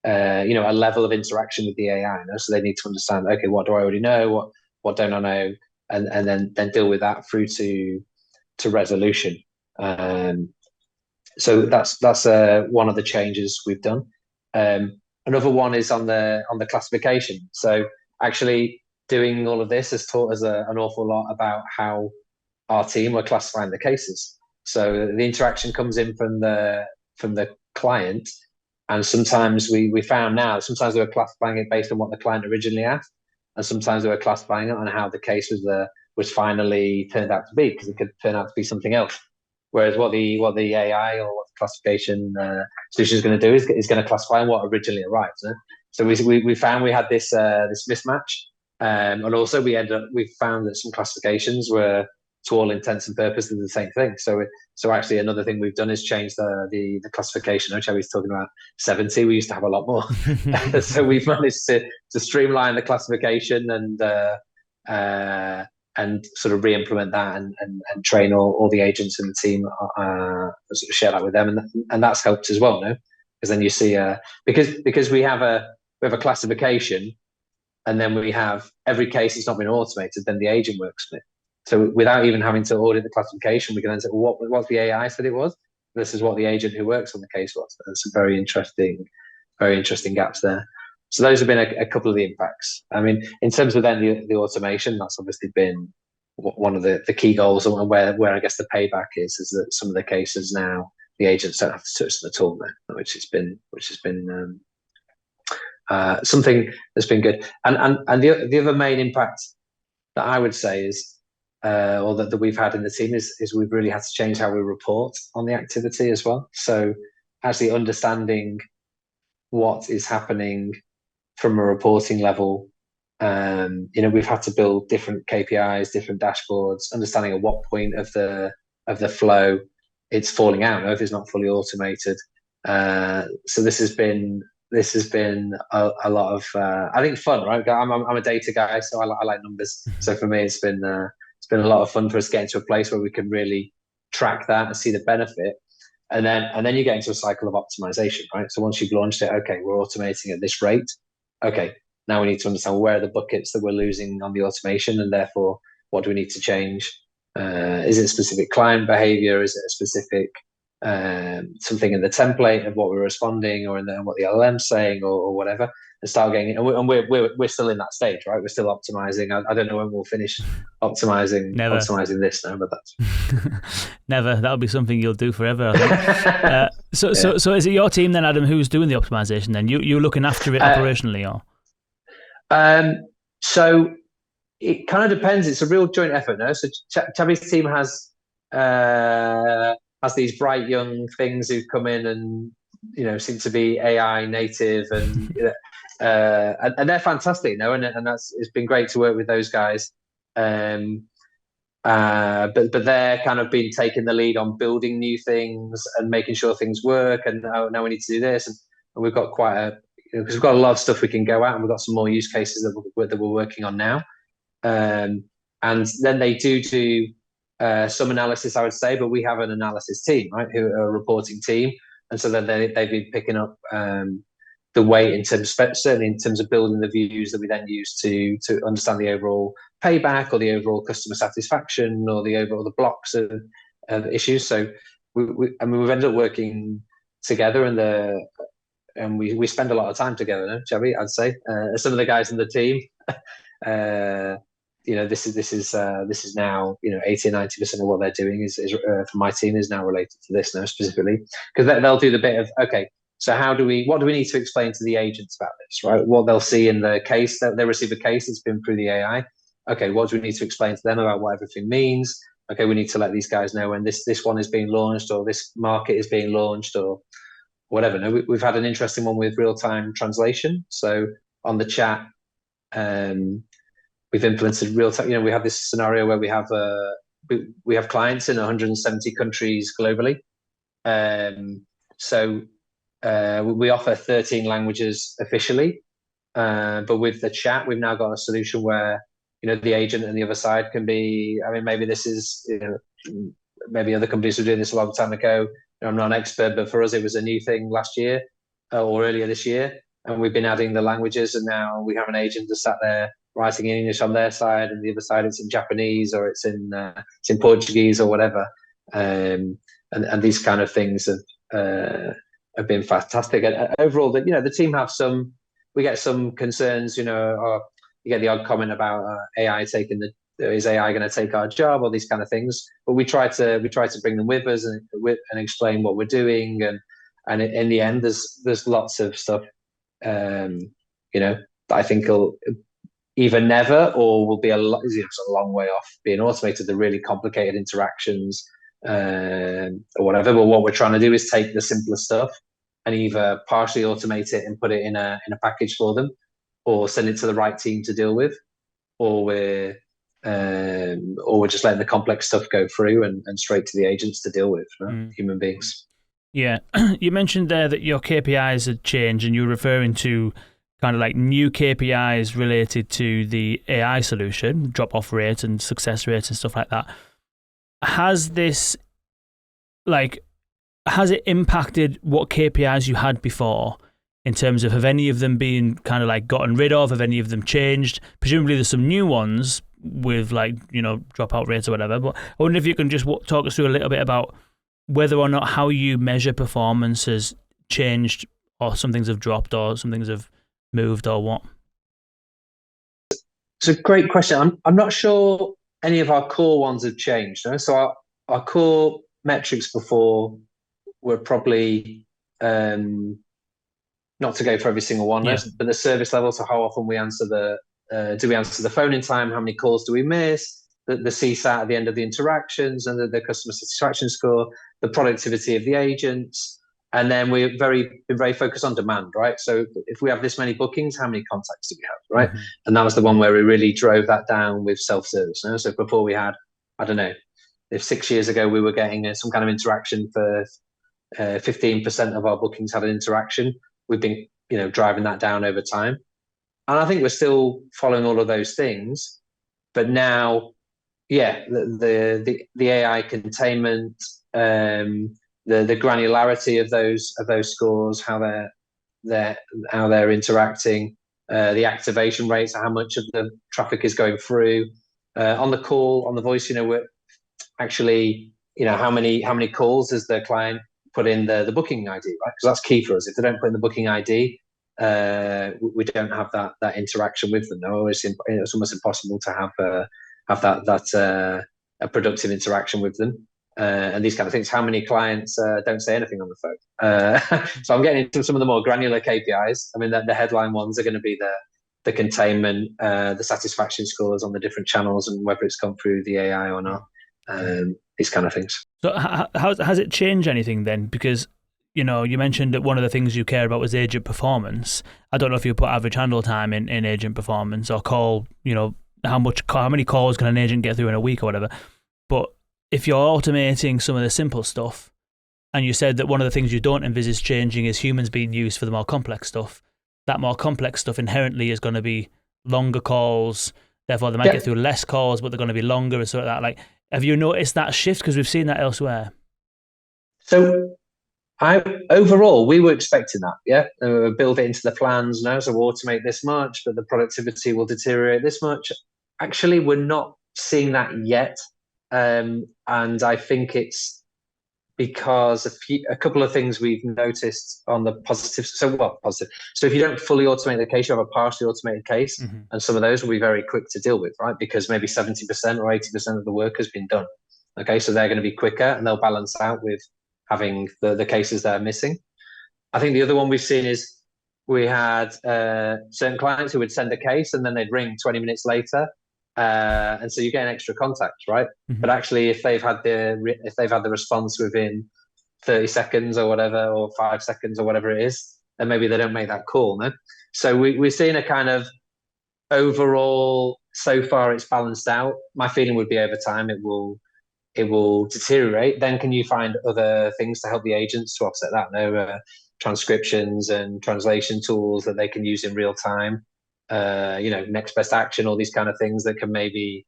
a level of interaction with the AI. So they need to understand, okay, what do I already know? What don't I know? And then deal with that through to resolution. So that's one of the changes we've done. Another one is on the classification. So actually doing all of this has taught us an awful lot about how our team are classifying the cases. So the interaction comes in from the client, and sometimes we found now sometimes they were classifying it based on what the client originally asked, and sometimes they were classifying it on how the case was finally turned out to be, because it could turn out to be something else. Whereas what the AI or what the classification solution is going to do is going to classify what originally arrived. So we found we had this mismatch, and also we found that some classifications were, to all intents and purposes, the same thing. So actually another thing we've done is change the classification. Which I was talking about 70. We used to have a lot more. So we've managed to streamline the classification and sort of re-implement that and train all the agents in the team, sort of share that with them, and that's helped as well, no? Because then you see because we have a classification, and then we have every case that's not been automated, then the agent works with it. So without even having to audit the classification, we can then say, well, what the AI said it was, this is what the agent who works on the case was. There's some very interesting gaps there. So those have been a couple of the impacts. I mean, in terms of then the automation, that's obviously been one of the key goals, and where I guess the payback is that some of the cases now the agents don't have to touch them at all now, which has been something that's been good. And the other main impact that I would say is, or that we've had in the team is we've really had to change how we report on the activity as well. So actually understanding what is happening from a reporting level, we've had to build different KPIs, different dashboards, understanding at what point of the flow it's falling out, if it's not fully automated. So this has been a lot of I think fun, right? I'm a data guy, so I like numbers. So for me, it's been a lot of fun for us getting to a place where we can really track that and see the benefit. And then you get into a cycle of optimization, right? So once you've launched it, okay, we're automating at this rate. Okay, now we need to understand where are the buckets that we're losing on the automation, and therefore, what do we need to change? Is it specific client behavior? Is it a specific something in the template of what we're responding, or in what the LLM's saying, or whatever? And start getting it. And we're still in that stage, right? We're still optimizing. I don't know when we'll finish optimizing this now, but that's never. That'll be something you'll do forever, I think. So is it your team then, Adam, who's doing the optimization? Then you're looking after it operationally, or? So it kind of depends. It's a real joint effort, no? So Xavi's team has these bright young things who come in and seem to be AI native, and and they're fantastic, and it's been great to work with those guys. But they're kind of been taking the lead on building new things and making sure things work. And now we need to do this, and we've got because we've got a lot of stuff we can go at, and we've got some more use cases that we're working on now. And then they do some analysis, I would say, but we have an analysis team, right, who are a reporting team, and so then they've been picking up the weight certainly in terms of building the views that we then use to understand the overall payback or the overall customer satisfaction or the blocks of issues. So we've ended up working together, and we spend a lot of time together, no, Xavi, I'd say. Some of the guys in the team, this is now 80 or 90% of what they're doing is for my team is now related to this now specifically, because they'll do the bit of, okay, so what do we need to explain to the agents about this, right? What they'll see in the case, that they receive a case that's been through the AI. Okay, what do we need to explain to them about what everything means? Okay, we need to let these guys know when this one is being launched, or this market is being launched, or whatever. No, we've had an interesting one with real-time translation. So on the chat, we've implemented real-time. We have this scenario where we have clients in 170 countries globally. So we offer 13 languages officially, but with the chat, we've now got a solution where the agent on the other side can be. I mean, maybe this is maybe other companies were doing this a long time ago. I'm not an expert, but for us, it was a new thing last year or earlier this year, and we've been adding the languages, and now we have an agent that sat there writing in English on their side, and the other side it's in Japanese or it's in Portuguese or whatever, and these kind of things have been fantastic. And overall, the team have we get some concerns, or you get the odd comment about AI is AI going to take our job, or these kind of things. But we try to bring them with us and explain what we're doing, and in the end, there's lots of stuff, that I think will either never or will be a long way off being automated. The really complicated interactions, or whatever. But what we're trying to do is take the simpler stuff and either partially automate it and put it in a package for them, or send it to the right team to deal with, or we're just letting the complex stuff go through and straight to the agents to deal with, human beings. Yeah, you mentioned there that your KPIs had changed, and you were referring to kind of like new KPIs related to the AI solution, drop-off rate and success rates and stuff like that. Has it impacted what KPIs you had before, in terms of have any of them been kind of like gotten rid of? Have any of them changed? Presumably there's some new ones with dropout rates or whatever, but I wonder if you can just talk us through a little bit about whether or not how you measure performance has changed, or some things have dropped, or some things have moved, or what. It's a great question. I'm not sure any of our core ones have changed. So our core metrics before were probably, not to go for every single one, but the service level, so how often we answer do we answer the phone in time, how many calls do we miss, the CSAT at the end of the interactions, and the customer satisfaction score, the productivity of the agents, and then we're very focused on demand, right? So if we have this many bookings, how many contacts do we have, right? Mm-hmm. And that was the one where we really drove that down with self-service. So before we had, I don't know, if 6 years ago we were getting some kind of interaction for 15% of our bookings had an interaction, we've been driving that down over time, and I think we're still following all of those things. But now, the AI containment, the granularity of those scores, how they're interacting, the activation rates, how much of the traffic is going through on the call, on the voice. We're actually, how many calls does the client put in the booking ID, right? Because that's key for us. If they don't put in the booking ID, we don't have that interaction with them. It's almost impossible to have that a productive interaction with them. And these kind of things. How many clients don't say anything on the phone? So I'm getting into some of the more granular KPIs. I mean, the headline ones are going to be the containment, the satisfaction scores on the different channels, and whether it's gone through the AI or not. These kind of things. So has it changed anything then? Because you mentioned that one of the things you care about was agent performance. I don't know if you put average handle time in agent performance or call, how many calls can an agent get through in a week or whatever. But if you're automating some of the simple stuff, and you said that one of the things you don't envisage changing is humans being used for the more complex stuff, that more complex stuff inherently is going to be longer calls. Therefore, they might get through less calls, but they're going to be longer and sort of that. Like, have you noticed that shift? Because we've seen that elsewhere. So overall, we were expecting that, yeah. Build it into the plans now, so we'll automate this much, but the productivity will deteriorate this much. Actually, we're not seeing that yet, and I think it's because a couple of things we've noticed on the positive. Positive. So if you don't fully automate the case, you have a partially automated case, and some of those will be very quick to deal with, right? Because maybe 70% or 80% of the work has been done. Okay, so they're going to be quicker, and they'll balance out with having the cases that are missing. I think the other one we've seen is we had certain clients who would send a case and then they'd ring 20 minutes later. And so you get an extra contact, right? But actually, if they've had the response within 30 seconds or whatever, or 5 seconds or whatever it is, then maybe they don't make that call. No? So we're seeing a kind of overall, so far it's balanced out. My feeling would be over time it will deteriorate. Then can you find other things to help the agents to offset that? No, transcriptions and translation tools that they can use in real time. Next best action, all these kind of things that can maybe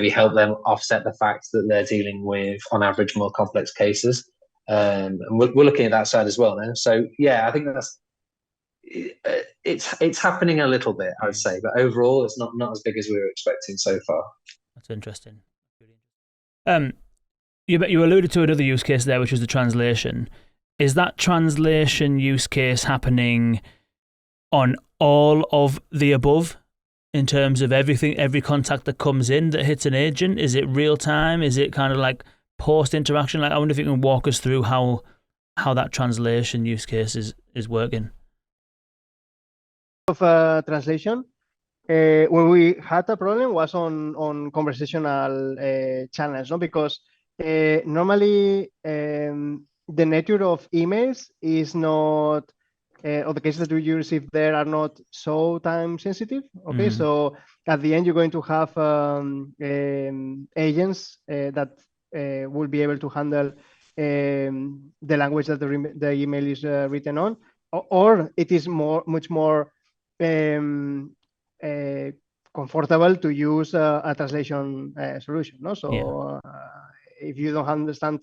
help them offset the fact that they're dealing with, on average, more complex cases. And we're looking at that side as well now. So yeah, I think it's happening a little bit, I would say, but overall, it's not as big as we were expecting so far. That's interesting. You alluded to another use case there, which is the translation. Is that translation use case happening on all of the above in terms of everything, every contact that comes in that hits an agent? Is it real time? Is it kind of like post interaction? Like, I wonder if you can walk us through how that translation use case is working. Of translation, when we had a problem was on conversational channels, no? Because normally the nature of emails is not, or the cases that you receive there are not so time sensitive. Okay, so at the end you're going to have agents that will be able to handle the language that the email is written on, or it is much more comfortable to use a translation solution. No, so if you don't understand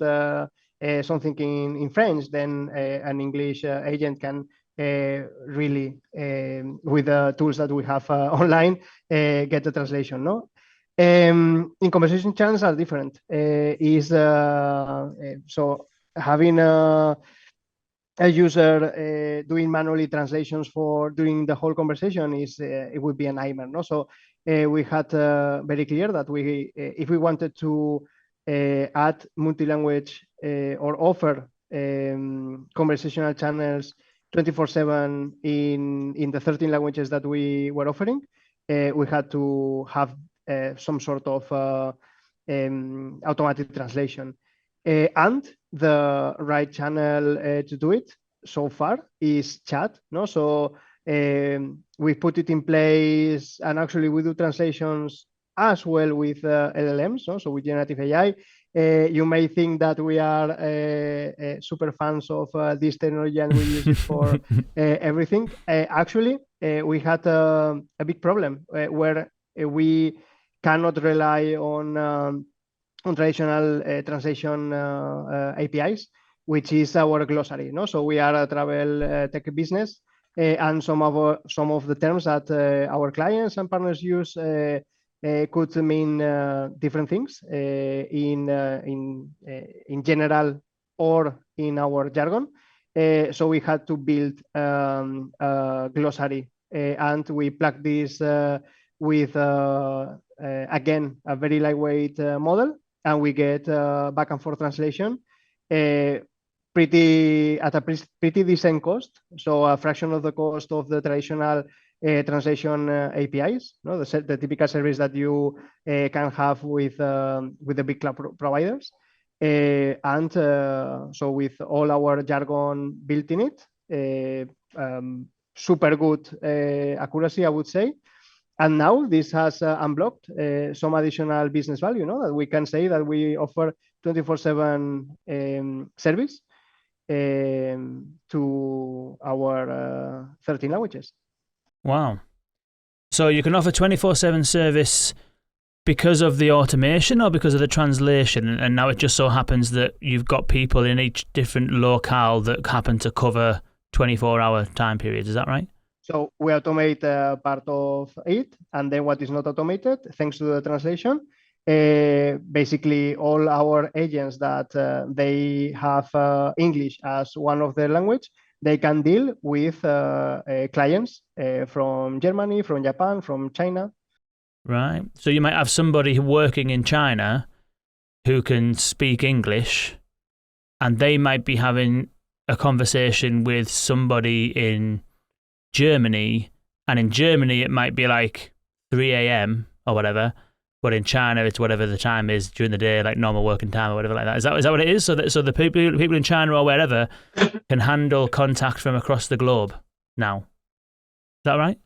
something in French, then an English agent can really, with the tools that we have online, get the translation. No, in conversation channels are different. So having a user doing manually translations during the whole conversation it would be a nightmare. No, so we had very clear that if we wanted to add multi-language or offer conversational channels 24/7 in the 13 languages that we were offering, we had to have some sort of automatic translation. And the right channel to do it so far is chat. No, so we put it in place, and actually we do translations as well with LLMs. No, so with generative AI. You may think that we are super fans of this technology and we use it for everything. Actually, we had a big problem where we cannot rely on traditional translation APIs, which is our glossary. No, so we are a travel tech business, and some of the terms that our clients and partners use could mean different things in general or in our jargon. So we had to build a glossary, and we plug this with again a very lightweight model. And we get back and forth translation at a pretty decent cost. So a fraction of the cost of the traditional translation APIs, no? The typical service that you can have with the big cloud providers. And so with all our jargon built in it, super good accuracy, I would say. And now this has unblocked some additional business value, that we can say that we offer 24/7 service to our 13 languages. Wow. So you can offer 24/7 service because of the automation or because of the translation? And now it just so happens that you've got people in each different locale that happen to cover 24-hour time periods. Is that right? So we automate part of it, and then what is not automated, thanks to the translation, basically all our agents that they have English as one of their language, they can deal with clients from Germany, from Japan, from China. Right. So you might have somebody working in China who can speak English, and they might be having a conversation with somebody in Germany, and in Germany it might be like 3 a.m. or whatever, but in China it's whatever the time is during the day, like normal working time or whatever like that. Is that what it is? So the people in China or wherever can handle contact from across the globe now. Is that right?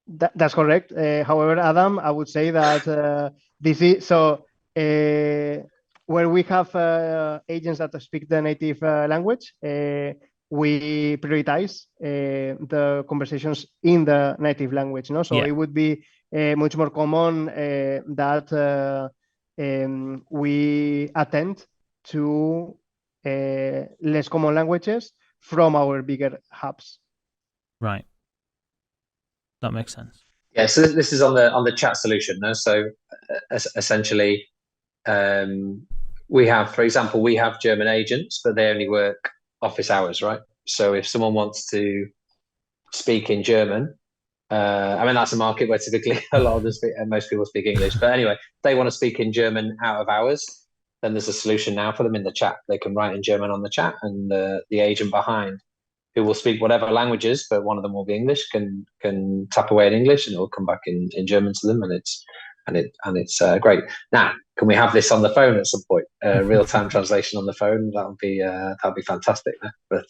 That's correct. However, Adam, I would say that this is so where we have agents that speak the native language, we prioritize the conversations in the native language. So it would be much more common that we attend to less common languages from our bigger hubs. Right. That makes sense. Yeah, so this is on the chat solution. No? So essentially, we have, for example, we have German agents, but they only work office hours, right? So if someone wants to speak in German, I mean, that's a market where typically a lot of most people speak English. But anyway, if they want to speak in German out of hours, then there's a solution now for them in the chat. They can write in German on the chat, and the agent behind, who will speak whatever languages, but one of them will be English, can tap away in English, and it will come back in German to them, and it's great. Now, can we have this on the phone at some point? Real-time translation on the phone, that'll be fantastic. But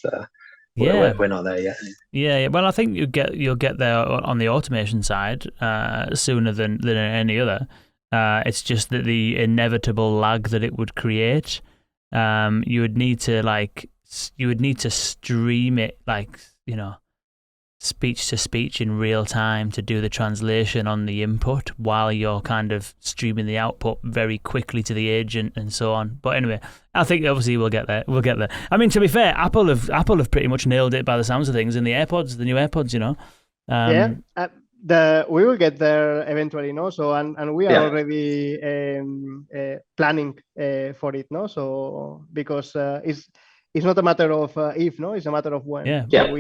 we're not there yet. Yeah. Well, I think you'll get there on the automation side sooner than any other. It's just that the inevitable lag that it would create. You would need to stream it, like, speech to speech in real time to do the translation on the input while you're kind of streaming the output very quickly to the agent and so on. But anyway, I think obviously we'll get there. I mean, to be fair, Apple have pretty much nailed it by the sounds of things in the AirPods, the new AirPods, we will get there eventually, So and we are already planning for it, So because it's not a matter of if, it's a matter of when. Yeah.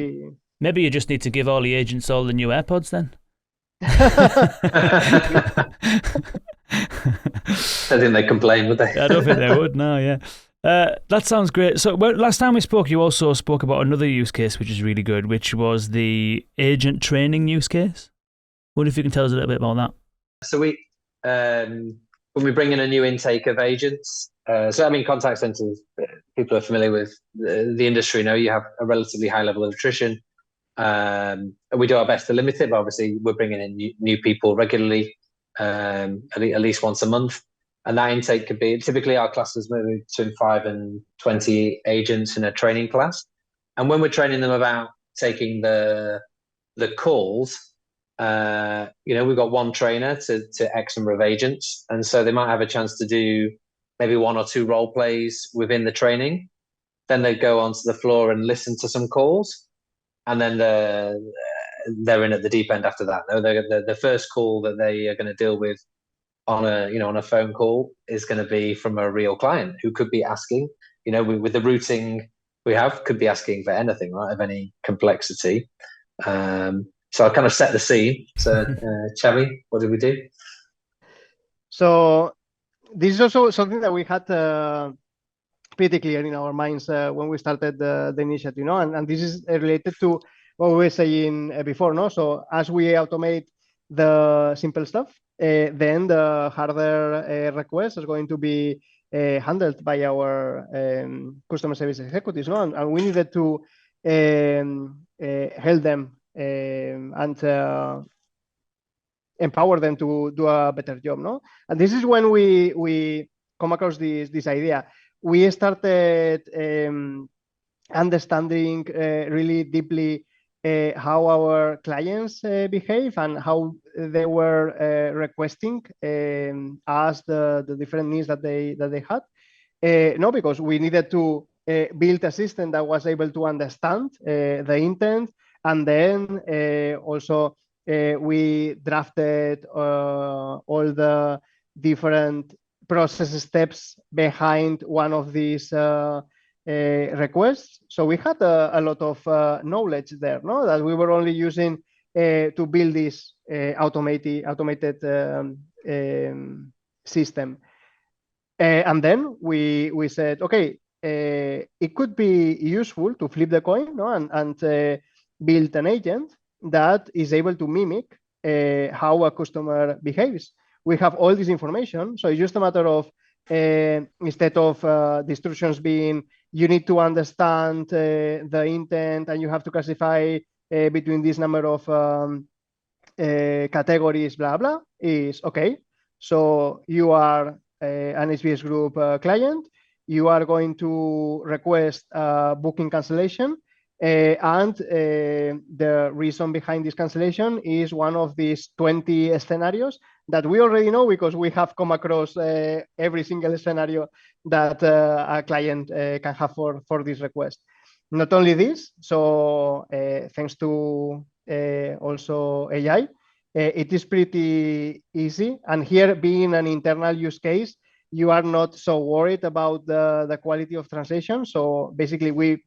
Maybe you just need to give all the agents all the new AirPods then. I think they complain, would they? I don't think they would, no, yeah. That sounds great. So last time we spoke, you also spoke about another use case, which is really good, which was the agent training use case. I wonder if you can tell us a little bit about that. So when we bring in a new intake of agents, contact centers, people are familiar with the industry, you have a relatively high level of attrition. We do our best to limit it, but obviously we're bringing in new people regularly, at least once a month. And that intake could be, typically our classes move between 5 and 20 agents in a training class. And when we're training them about taking the calls, we've got one trainer to X number of agents. And so they might have a chance to do maybe 1 or 2 role plays within the training. Then they go onto the floor and listen to some calls. And then they're in at the deep end after that. The first call that they are going to deal with on a phone call is going to be from a real client who could be asking, with the routing we have, could be asking for anything, right, of any complexity. So I kind of set the scene. So Xavi, what did we do? So this is also something that we had pretty clear in our minds when we started the initiative, and this is related to what we were saying before, So as we automate the simple stuff, then the harder requests are going to be handled by our customer service executives, no? And we needed to help them and empower them to do a better job, no? And this is when we come across this idea. We started understanding really deeply how our clients behave and how they were requesting us the different needs that they had. No, because we needed to build a system that was able to understand the intent, and then also we drafted all the different process steps behind one of these requests. So we had a lot of knowledge there, no, that we were only using to build this automated system. And then we said, okay, it could be useful to flip the coin, no, and build an agent that is able to mimic how a customer behaves. We have all this information, so it's just a matter of instead of the instructions being you need to understand the intent and you have to classify between this number of categories, blah blah, is okay. So you are an HBX Group client. You are going to request booking cancellation. And the reason behind this cancellation is one of these 20 scenarios that we already know because we have come across every single scenario that a client can have for this request. Not only this, so thanks to also AI, it is pretty easy. And here, being an internal use case, you are not so worried about the quality of translation. So basically, we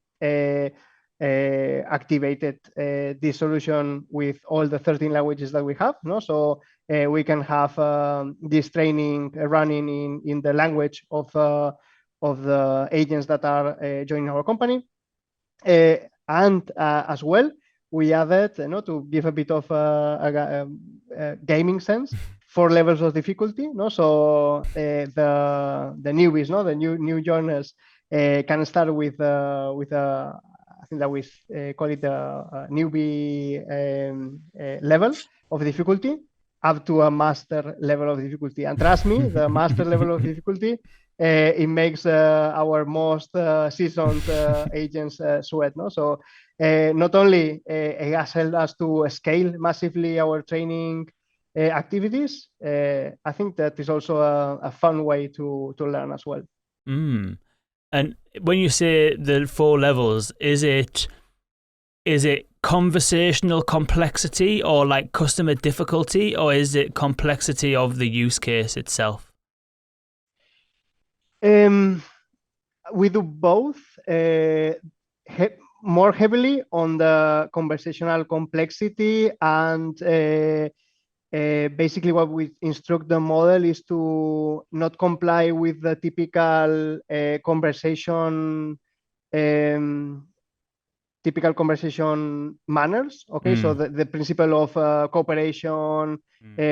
activated this solution with all the 13 languages that we have, no? So we can have this training running in the language of the agents that are joining our company. And as well, we added, to give a bit of a gaming sense, 4 levels of difficulty, no? So the newbies, no, the new joiners can start with I think that we call it a newbie level of difficulty up to a master level of difficulty. And trust me, the master level of difficulty, it makes our most seasoned agents sweat, no? So not only it has helped us to scale massively our training activities, I think that is also a fun way to learn as well. Mm. And when you say the 4 levels, is it conversational complexity or like customer difficulty, or is it complexity of the use case itself? We do both. More heavily on the conversational complexity, and basically what we instruct the model is to not comply with the typical conversation manners. Okay, so the principle of cooperation,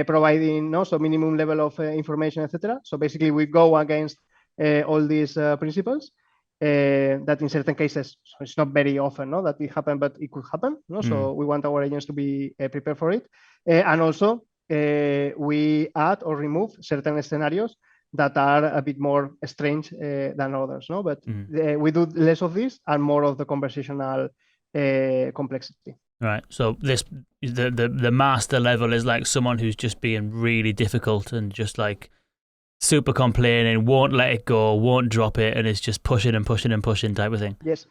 providing so minimum level of information, etc. So basically we go against all these principles. That in certain cases, so it's not very often that it happens, but it could happen. So we want our agents to be prepared for it. And also we add or remove certain scenarios that are a bit more strange than others. But we do less of this and more of the conversational complexity. Right. So the master level is like someone who's just being really difficult and just like super complaining, won't let it go, won't drop it, and it's just pushing and pushing and pushing type of thing. Yes.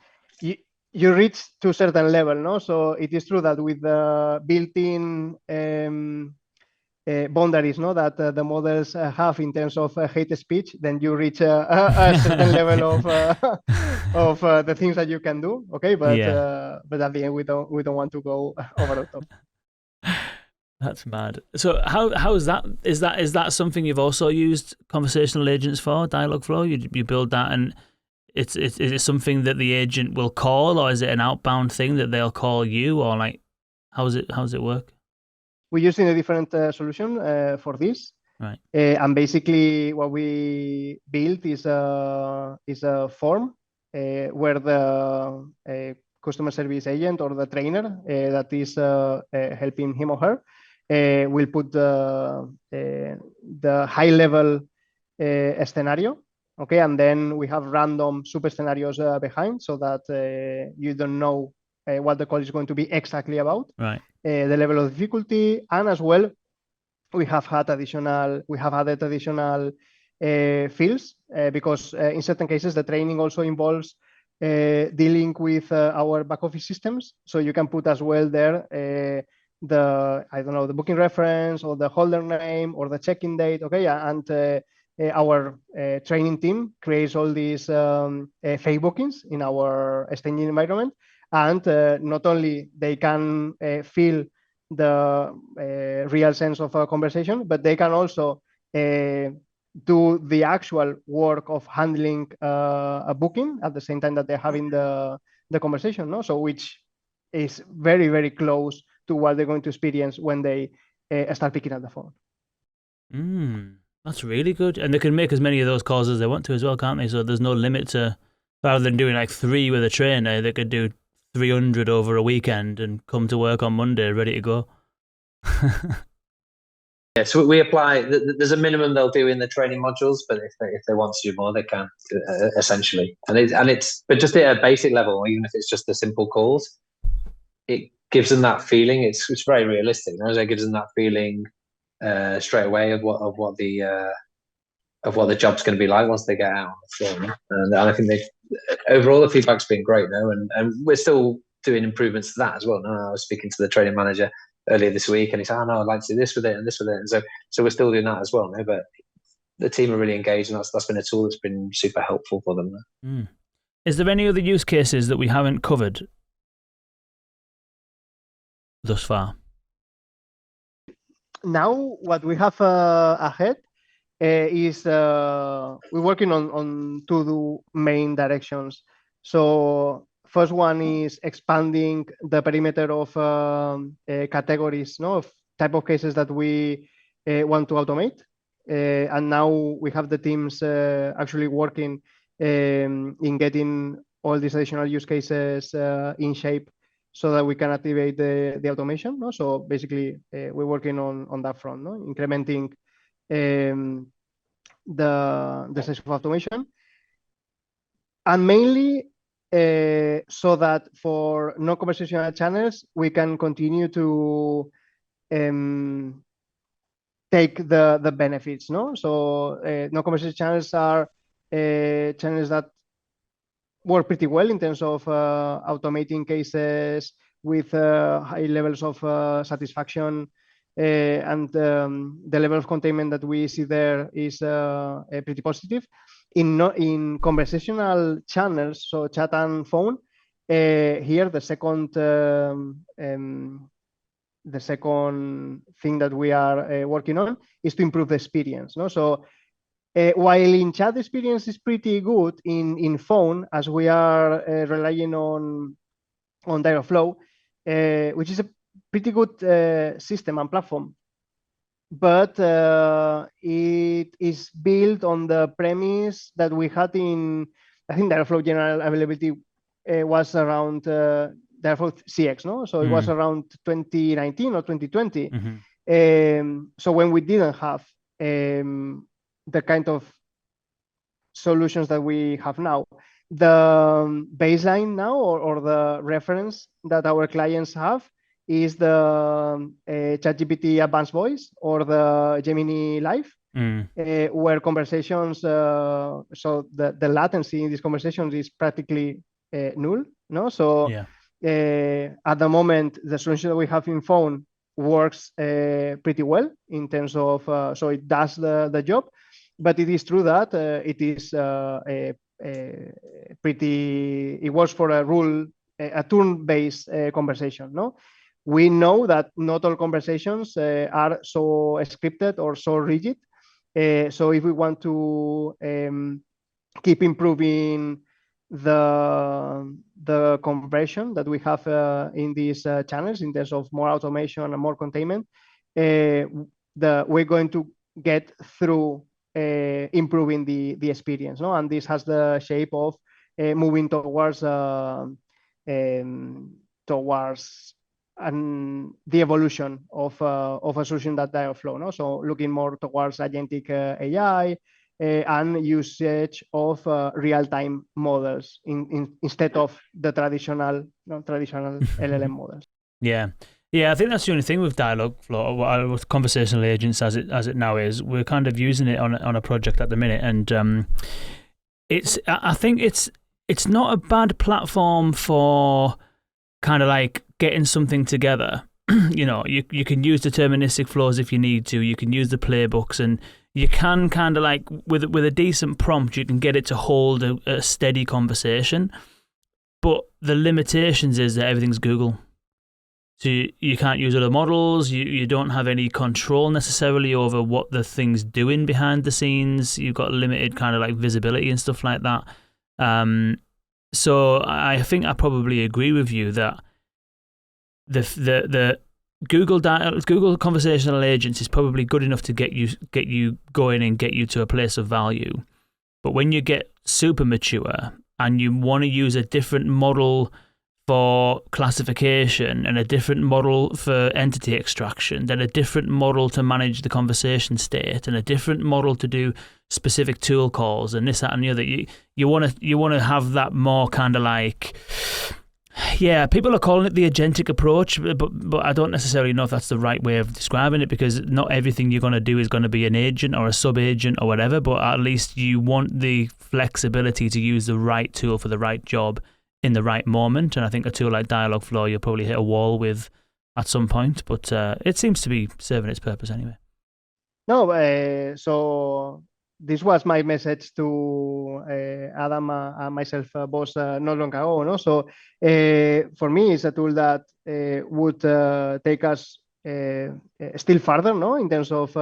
You reach to a certain level, So it is true that with the built-in boundaries, that the models have in terms of hate speech, then you reach a certain level of the things that you can do. Okay, but at the end we don't want to go over the top. That's mad. So how is that? Is that something you've also used conversational agents for, Dialogflow? You build that, and is it something that the agent will call, or is it an outbound thing that they'll call you, or like how does it work? We're using a different solution for this. Right. And basically, what we built is a form where the customer service agent or the trainer that is helping him or her will put the high level scenario. Okay, and then we have random super scenarios behind, so that you don't know what the call is going to be exactly about. Right. The level of difficulty, and as well, we have added additional fields because in certain cases the training also involves dealing with our back office systems. So you can put as well there the booking reference or the holder name or the check-in date. Okay, and our training team creates all these fake bookings in our staging environment, and not only they can feel the real sense of a conversation, but they can also do the actual work of handling a booking at the same time that they're having the conversation. No, so which is very, very close to what they're going to experience when they start picking up the phone. That's really good. And they can make as many of those calls as they want to as well, can't they? So there's no limit to, rather than doing like 3 with a trainer, they could do 300 over a weekend and come to work on Monday ready to go. Yeah, so we apply. There's a minimum they'll do in the training modules, but if they want to do more, they can essentially. And it's but just at a basic level, even if it's just the simple calls, it gives them that feeling. It's very realistic. It gives them that feeling straight away of what the job's going to be like once they get out on the floor. And I think overall the feedback's been great now, and we're still doing improvements to that as well. I was speaking to the training manager earlier this week, and he said, "Oh no, I'd like to do this with it and this with it," and so we're still doing that as well. But the team are really engaged, and that's been a tool that's been super helpful for them. Is there any other use cases that we haven't covered thus far? Now, what we have ahead is we're working on 2 main directions. So first one is expanding the perimeter of categories, of type of cases that we want to automate. And now we have the teams actually working in getting all these additional use cases in shape so that we can activate the automation. So basically, we're working on that front, incrementing the size of automation, and mainly so that for non-conversational channels we can continue to take the benefits. So non-conversational channels are channels that work pretty well in terms of automating cases with high levels of satisfaction, and the level of containment that we see there is pretty positive. In conversational channels, so chat and phone, here the second thing that we are working on is to improve the experience. So while in chat the experience is pretty good, in phone, as we are relying on Dialogflow, which is a pretty good system and platform, but it is built on the premise that we had in, I think, Dialogflow general availability was around Dialogflow CX, so it was around 2019 or 2020. So when we didn't have the kind of solutions that we have now, the baseline now or the reference that our clients have is the ChatGPT Advanced Voice or the Gemini Live, where conversations, so the latency in these conversations is practically null. So at the moment, the solution that we have in phone works pretty well in terms of, so it does the job. But it is true that it is it works for a turn-based conversation. We know that not all conversations are so scripted or so rigid. So if we want to keep improving the conversion that we have in these channels in terms of more automation and more containment, we're going to get through improving the experience, no? And this has the shape of moving towards the evolution of a solution that Dialogflow, no? So looking more towards agentic AI and usage of real-time models instead of the traditional LLM models. Yeah. Yeah, I think that's the only thing with Dialogflow, with conversational agents as it now is. We're kind of using it on a project at the minute, and I think it's not a bad platform for kind of like getting something together. You know, you can use deterministic flows if you need to. You can use the playbooks, and you can kind of like with a decent prompt, you can get it to hold a steady conversation. But the limitations is that everything's Google. So you can't use other models. You don't have any control necessarily over what the thing's doing behind the scenes. You've got limited kind of like visibility and stuff like that. So I think I probably agree with you that the Google conversational agents is probably good enough to get you going and get you to a place of value. But when you get super mature and you want to use a different model for classification and a different model for entity extraction, then a different model to manage the conversation state, and a different model to do specific tool calls, and this, that, and the other. You want to have that more kind of like, yeah, people are calling it the agentic approach, but I don't necessarily know if that's the right way of describing it, because not everything you're going to do is going to be an agent or a sub-agent or whatever, but at least you want the flexibility to use the right tool for the right job in the right moment. And I think a tool like Dialogflow you'll probably hit a wall with at some point, but it seems to be serving its purpose anyway. No, so this was my message to Adam and myself both not long ago. No? So for me, it's a tool that would take us still further, no, in terms of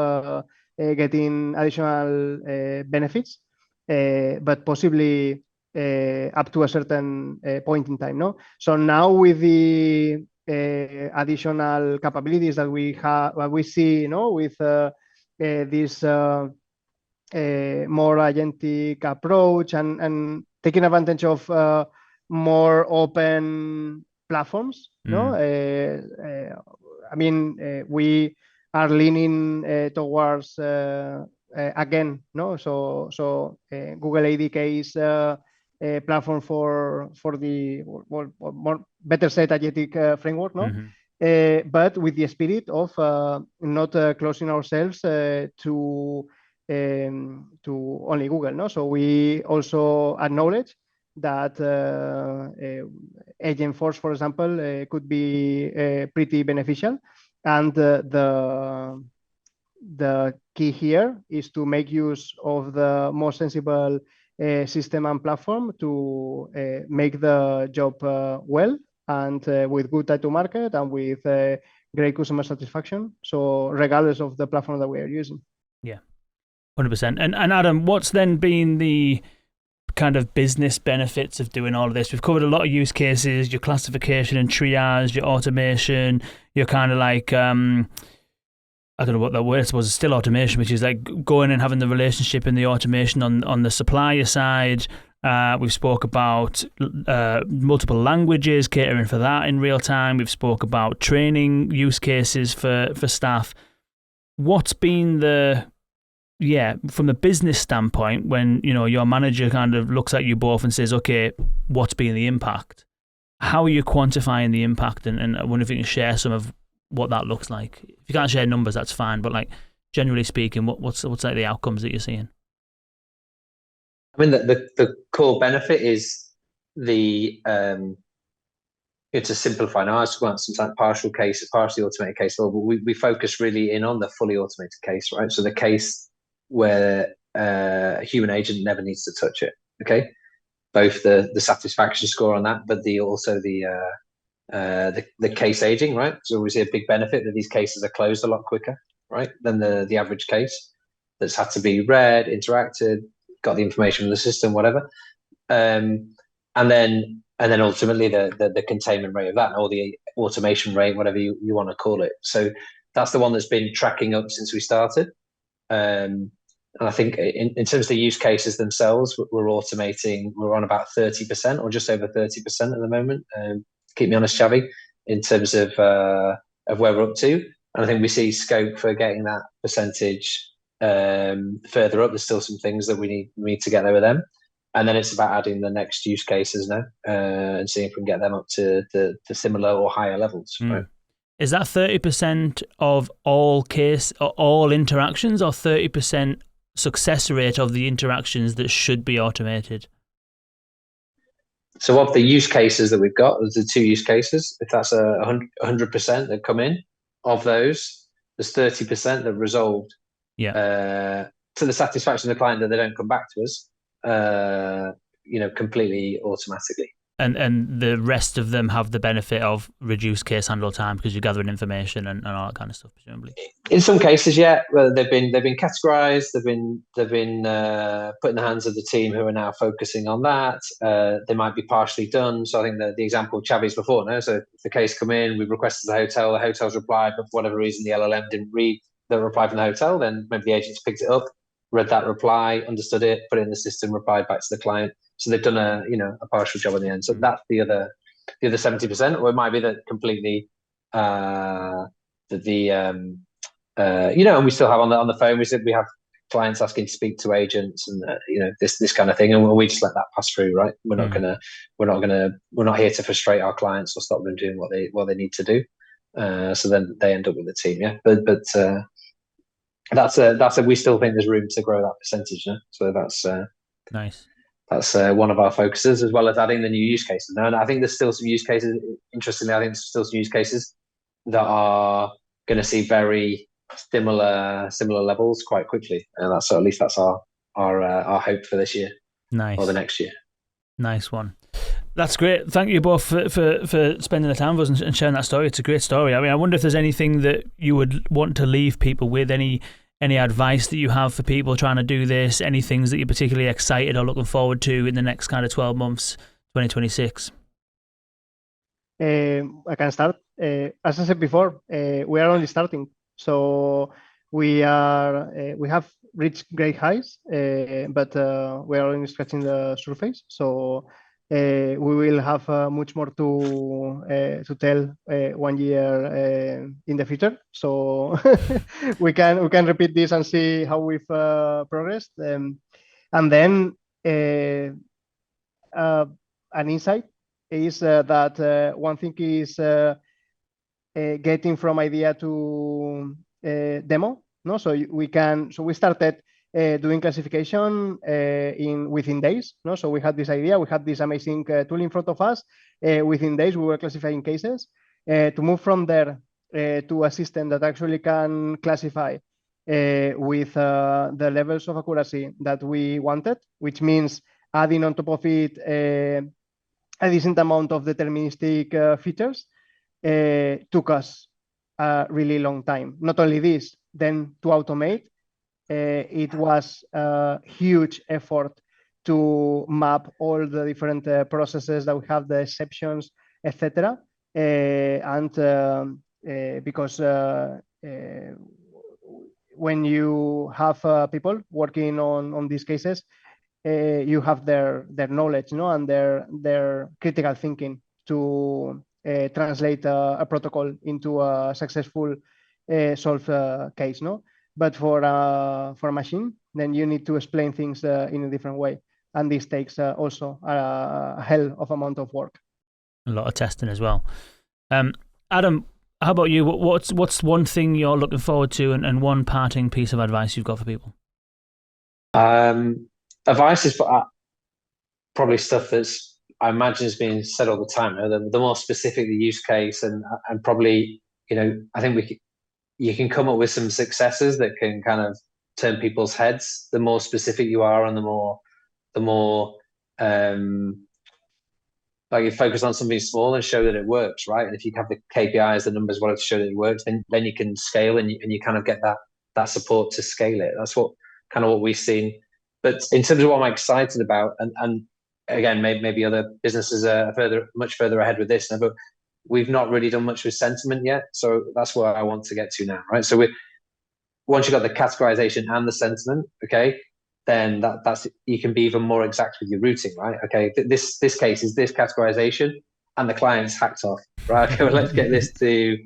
getting additional benefits, but possibly up to a certain point in time. No, so now with the additional capabilities that we have, what we see, you know, with this more agentic approach and taking advantage of more open platforms. No, I mean, we are leaning towards again, no. So Google ADK is a platform for the more better said agentic framework, no. But with the spirit of not closing ourselves to only Google, no. So we also acknowledge that Agentforce, for example, could be pretty beneficial, and the key here is to make use of the most sensible system and platform to make the job well, and with good time to market, and with great customer satisfaction. So regardless of the platform that we are using. Yeah, 100%. And Adam, what's then been the kind of business benefits of doing all of this? We've covered a lot of use cases, your classification and triage, your automation, your kind of like, I don't know what that word, I suppose it's still automation, which is like going and having the relationship and the automation on the supplier side. We've spoke about multiple languages, catering for that in real time. We've spoke about training use cases for staff. What's been from the business standpoint, when, you know, your manager kind of looks at you both and says, okay, what's been the impact? How are you quantifying the impact? And I wonder if you can share some of what that looks like. If you can't share numbers, that's fine, but like generally speaking, what's like the outcomes that you're seeing? I mean, the core benefit is it's a simplified. I was going some like partially automated case, but we focus really in on the fully automated case, right? So the case where a human agent never needs to touch it. Okay, both the satisfaction score on that, but also the case aging, right? So we see a big benefit that these cases are closed a lot quicker, right, than the average case that's had to be read, interacted, got the information from the system, whatever, and then ultimately the containment rate of that, or the automation rate, whatever you want to call it. So that's the one that's been tracking up since we started. And I think in terms of the use cases themselves, we're automating. We're on about 30% or just over 30% at the moment. Keep me honest, Xavi, in terms of where we're up to. And I think we see scope for getting that percentage further up. There's still some things that we need to get there with them. And then it's about adding the next use cases now and seeing if we can get them up to similar or higher levels. Right? Is that 30% of all interactions, or 30% success rate of the interactions that should be automated? So of the use cases that we've got, there's the 2 use cases. If that's 100% that come in, of those, there's 30% that resolved to the satisfaction of the client, that they don't come back to us, completely automatically. And the rest of them have the benefit of reduced case handle time because you're gathering information and all that kind of stuff, presumably. In some cases, yeah, well, they've been categorized. They've been put in the hands of the team who are now focusing on that. They might be partially done. So I think the example of Xavi's before, no. So if the case come in, we've requested the hotel's replied, but for whatever reason the LLM didn't read the reply from the hotel, then maybe the agent's picked it up, read that reply, understood it, put it in the system, replied back to the client. So they've done a partial job in the end. So that's the other 70%, or it might be that completely and we still have on the phone. We have clients asking to speak to agents and this kind of thing, and we just let that pass through, right? We're not here to frustrate our clients or stop them doing what they need to do. So then they end up with the team, yeah. But we still think there's room to grow that percentage, yeah? So that's nice. That's one of our focuses, as well as adding the new use cases. Now, and I think there's still some use cases. Interestingly, I think there's still some use cases that are going to see very similar levels quite quickly, and that's our hope for this year. Nice. Or the next year. Nice one. That's great. Thank you both for spending the time with us and sharing that story. It's a great story. I mean, I wonder if there's anything that you would want to leave people with, any advice that you have for people trying to do this, any things that you're particularly excited or looking forward to in the next kind of 12 months, 2026? I can start. As I said before, we are only starting. So we have reached great highs, but we are only scratching the surface. So we will have much more to tell 1 year in the future. So we can repeat this and see how we've progressed. And then an insight is that one thing is getting from idea to demo. No, so we started doing classification within days. No, so we had this idea, we had this amazing tool in front of us. Within days, we were classifying cases. To move from there to a system that actually can classify with the levels of accuracy that we wanted, which means adding on top of it a decent amount of deterministic features, took us a really long time. Not only this, then to automate, it was a huge effort to map all the different processes that we have, the exceptions, etc. Because when you have people working on these cases, you have their knowledge, and their critical thinking to translate a protocol into a successful solved case, no? But for a machine, then you need to explain things in a different way, and this takes also a hell of amount of work. A lot of testing as well. Adam, how about you? What's one thing you're looking forward to, and one parting piece of advice you've got for people? Advice is probably stuff that's, I imagine, is being said all the time. The more specific the use case, and probably, I think you can come up with some successes that can kind of turn people's heads. The more specific you are, and the more like you focus on something small and show that it works, right? And if you have the KPIs, the numbers, whatever, to show that it works, then you can scale, and you kind of get that support to scale it. That's what we've seen. But in terms of what I'm excited about, and again, maybe other businesses are much further ahead with this, but we've not really done much with sentiment yet. So that's where I want to get to now, right? So once you've got the categorization and the sentiment, okay, then that's you can be even more exact with your routing, right? Okay, this case is this categorization, and the client's hacked off, right? Okay, well, let's get this to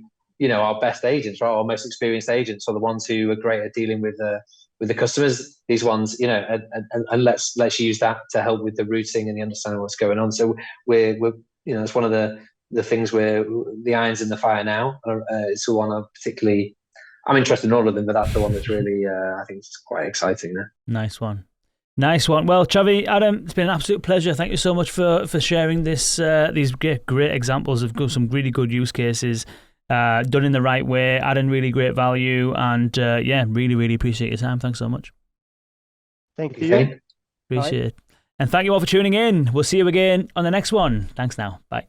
our best agents, right? Our most experienced agents, or the ones who are great at dealing with the customers. These ones, and let's use that to help with the routing and the understanding of what's going on. So we're it's one of the things where the irons in the fire now. It's the one I'm interested in all of them, but that's the one that's really I think it's quite exciting. Nice one. Well, Xavi, Adam, it's been an absolute pleasure. Thank you so much for sharing these great examples of some really good use cases done in the right way, adding really great value, and really, really appreciate your time. Thanks so much. Thank you. Appreciate it. And thank you all for tuning in. We'll see you again on the next one. Thanks now. Bye.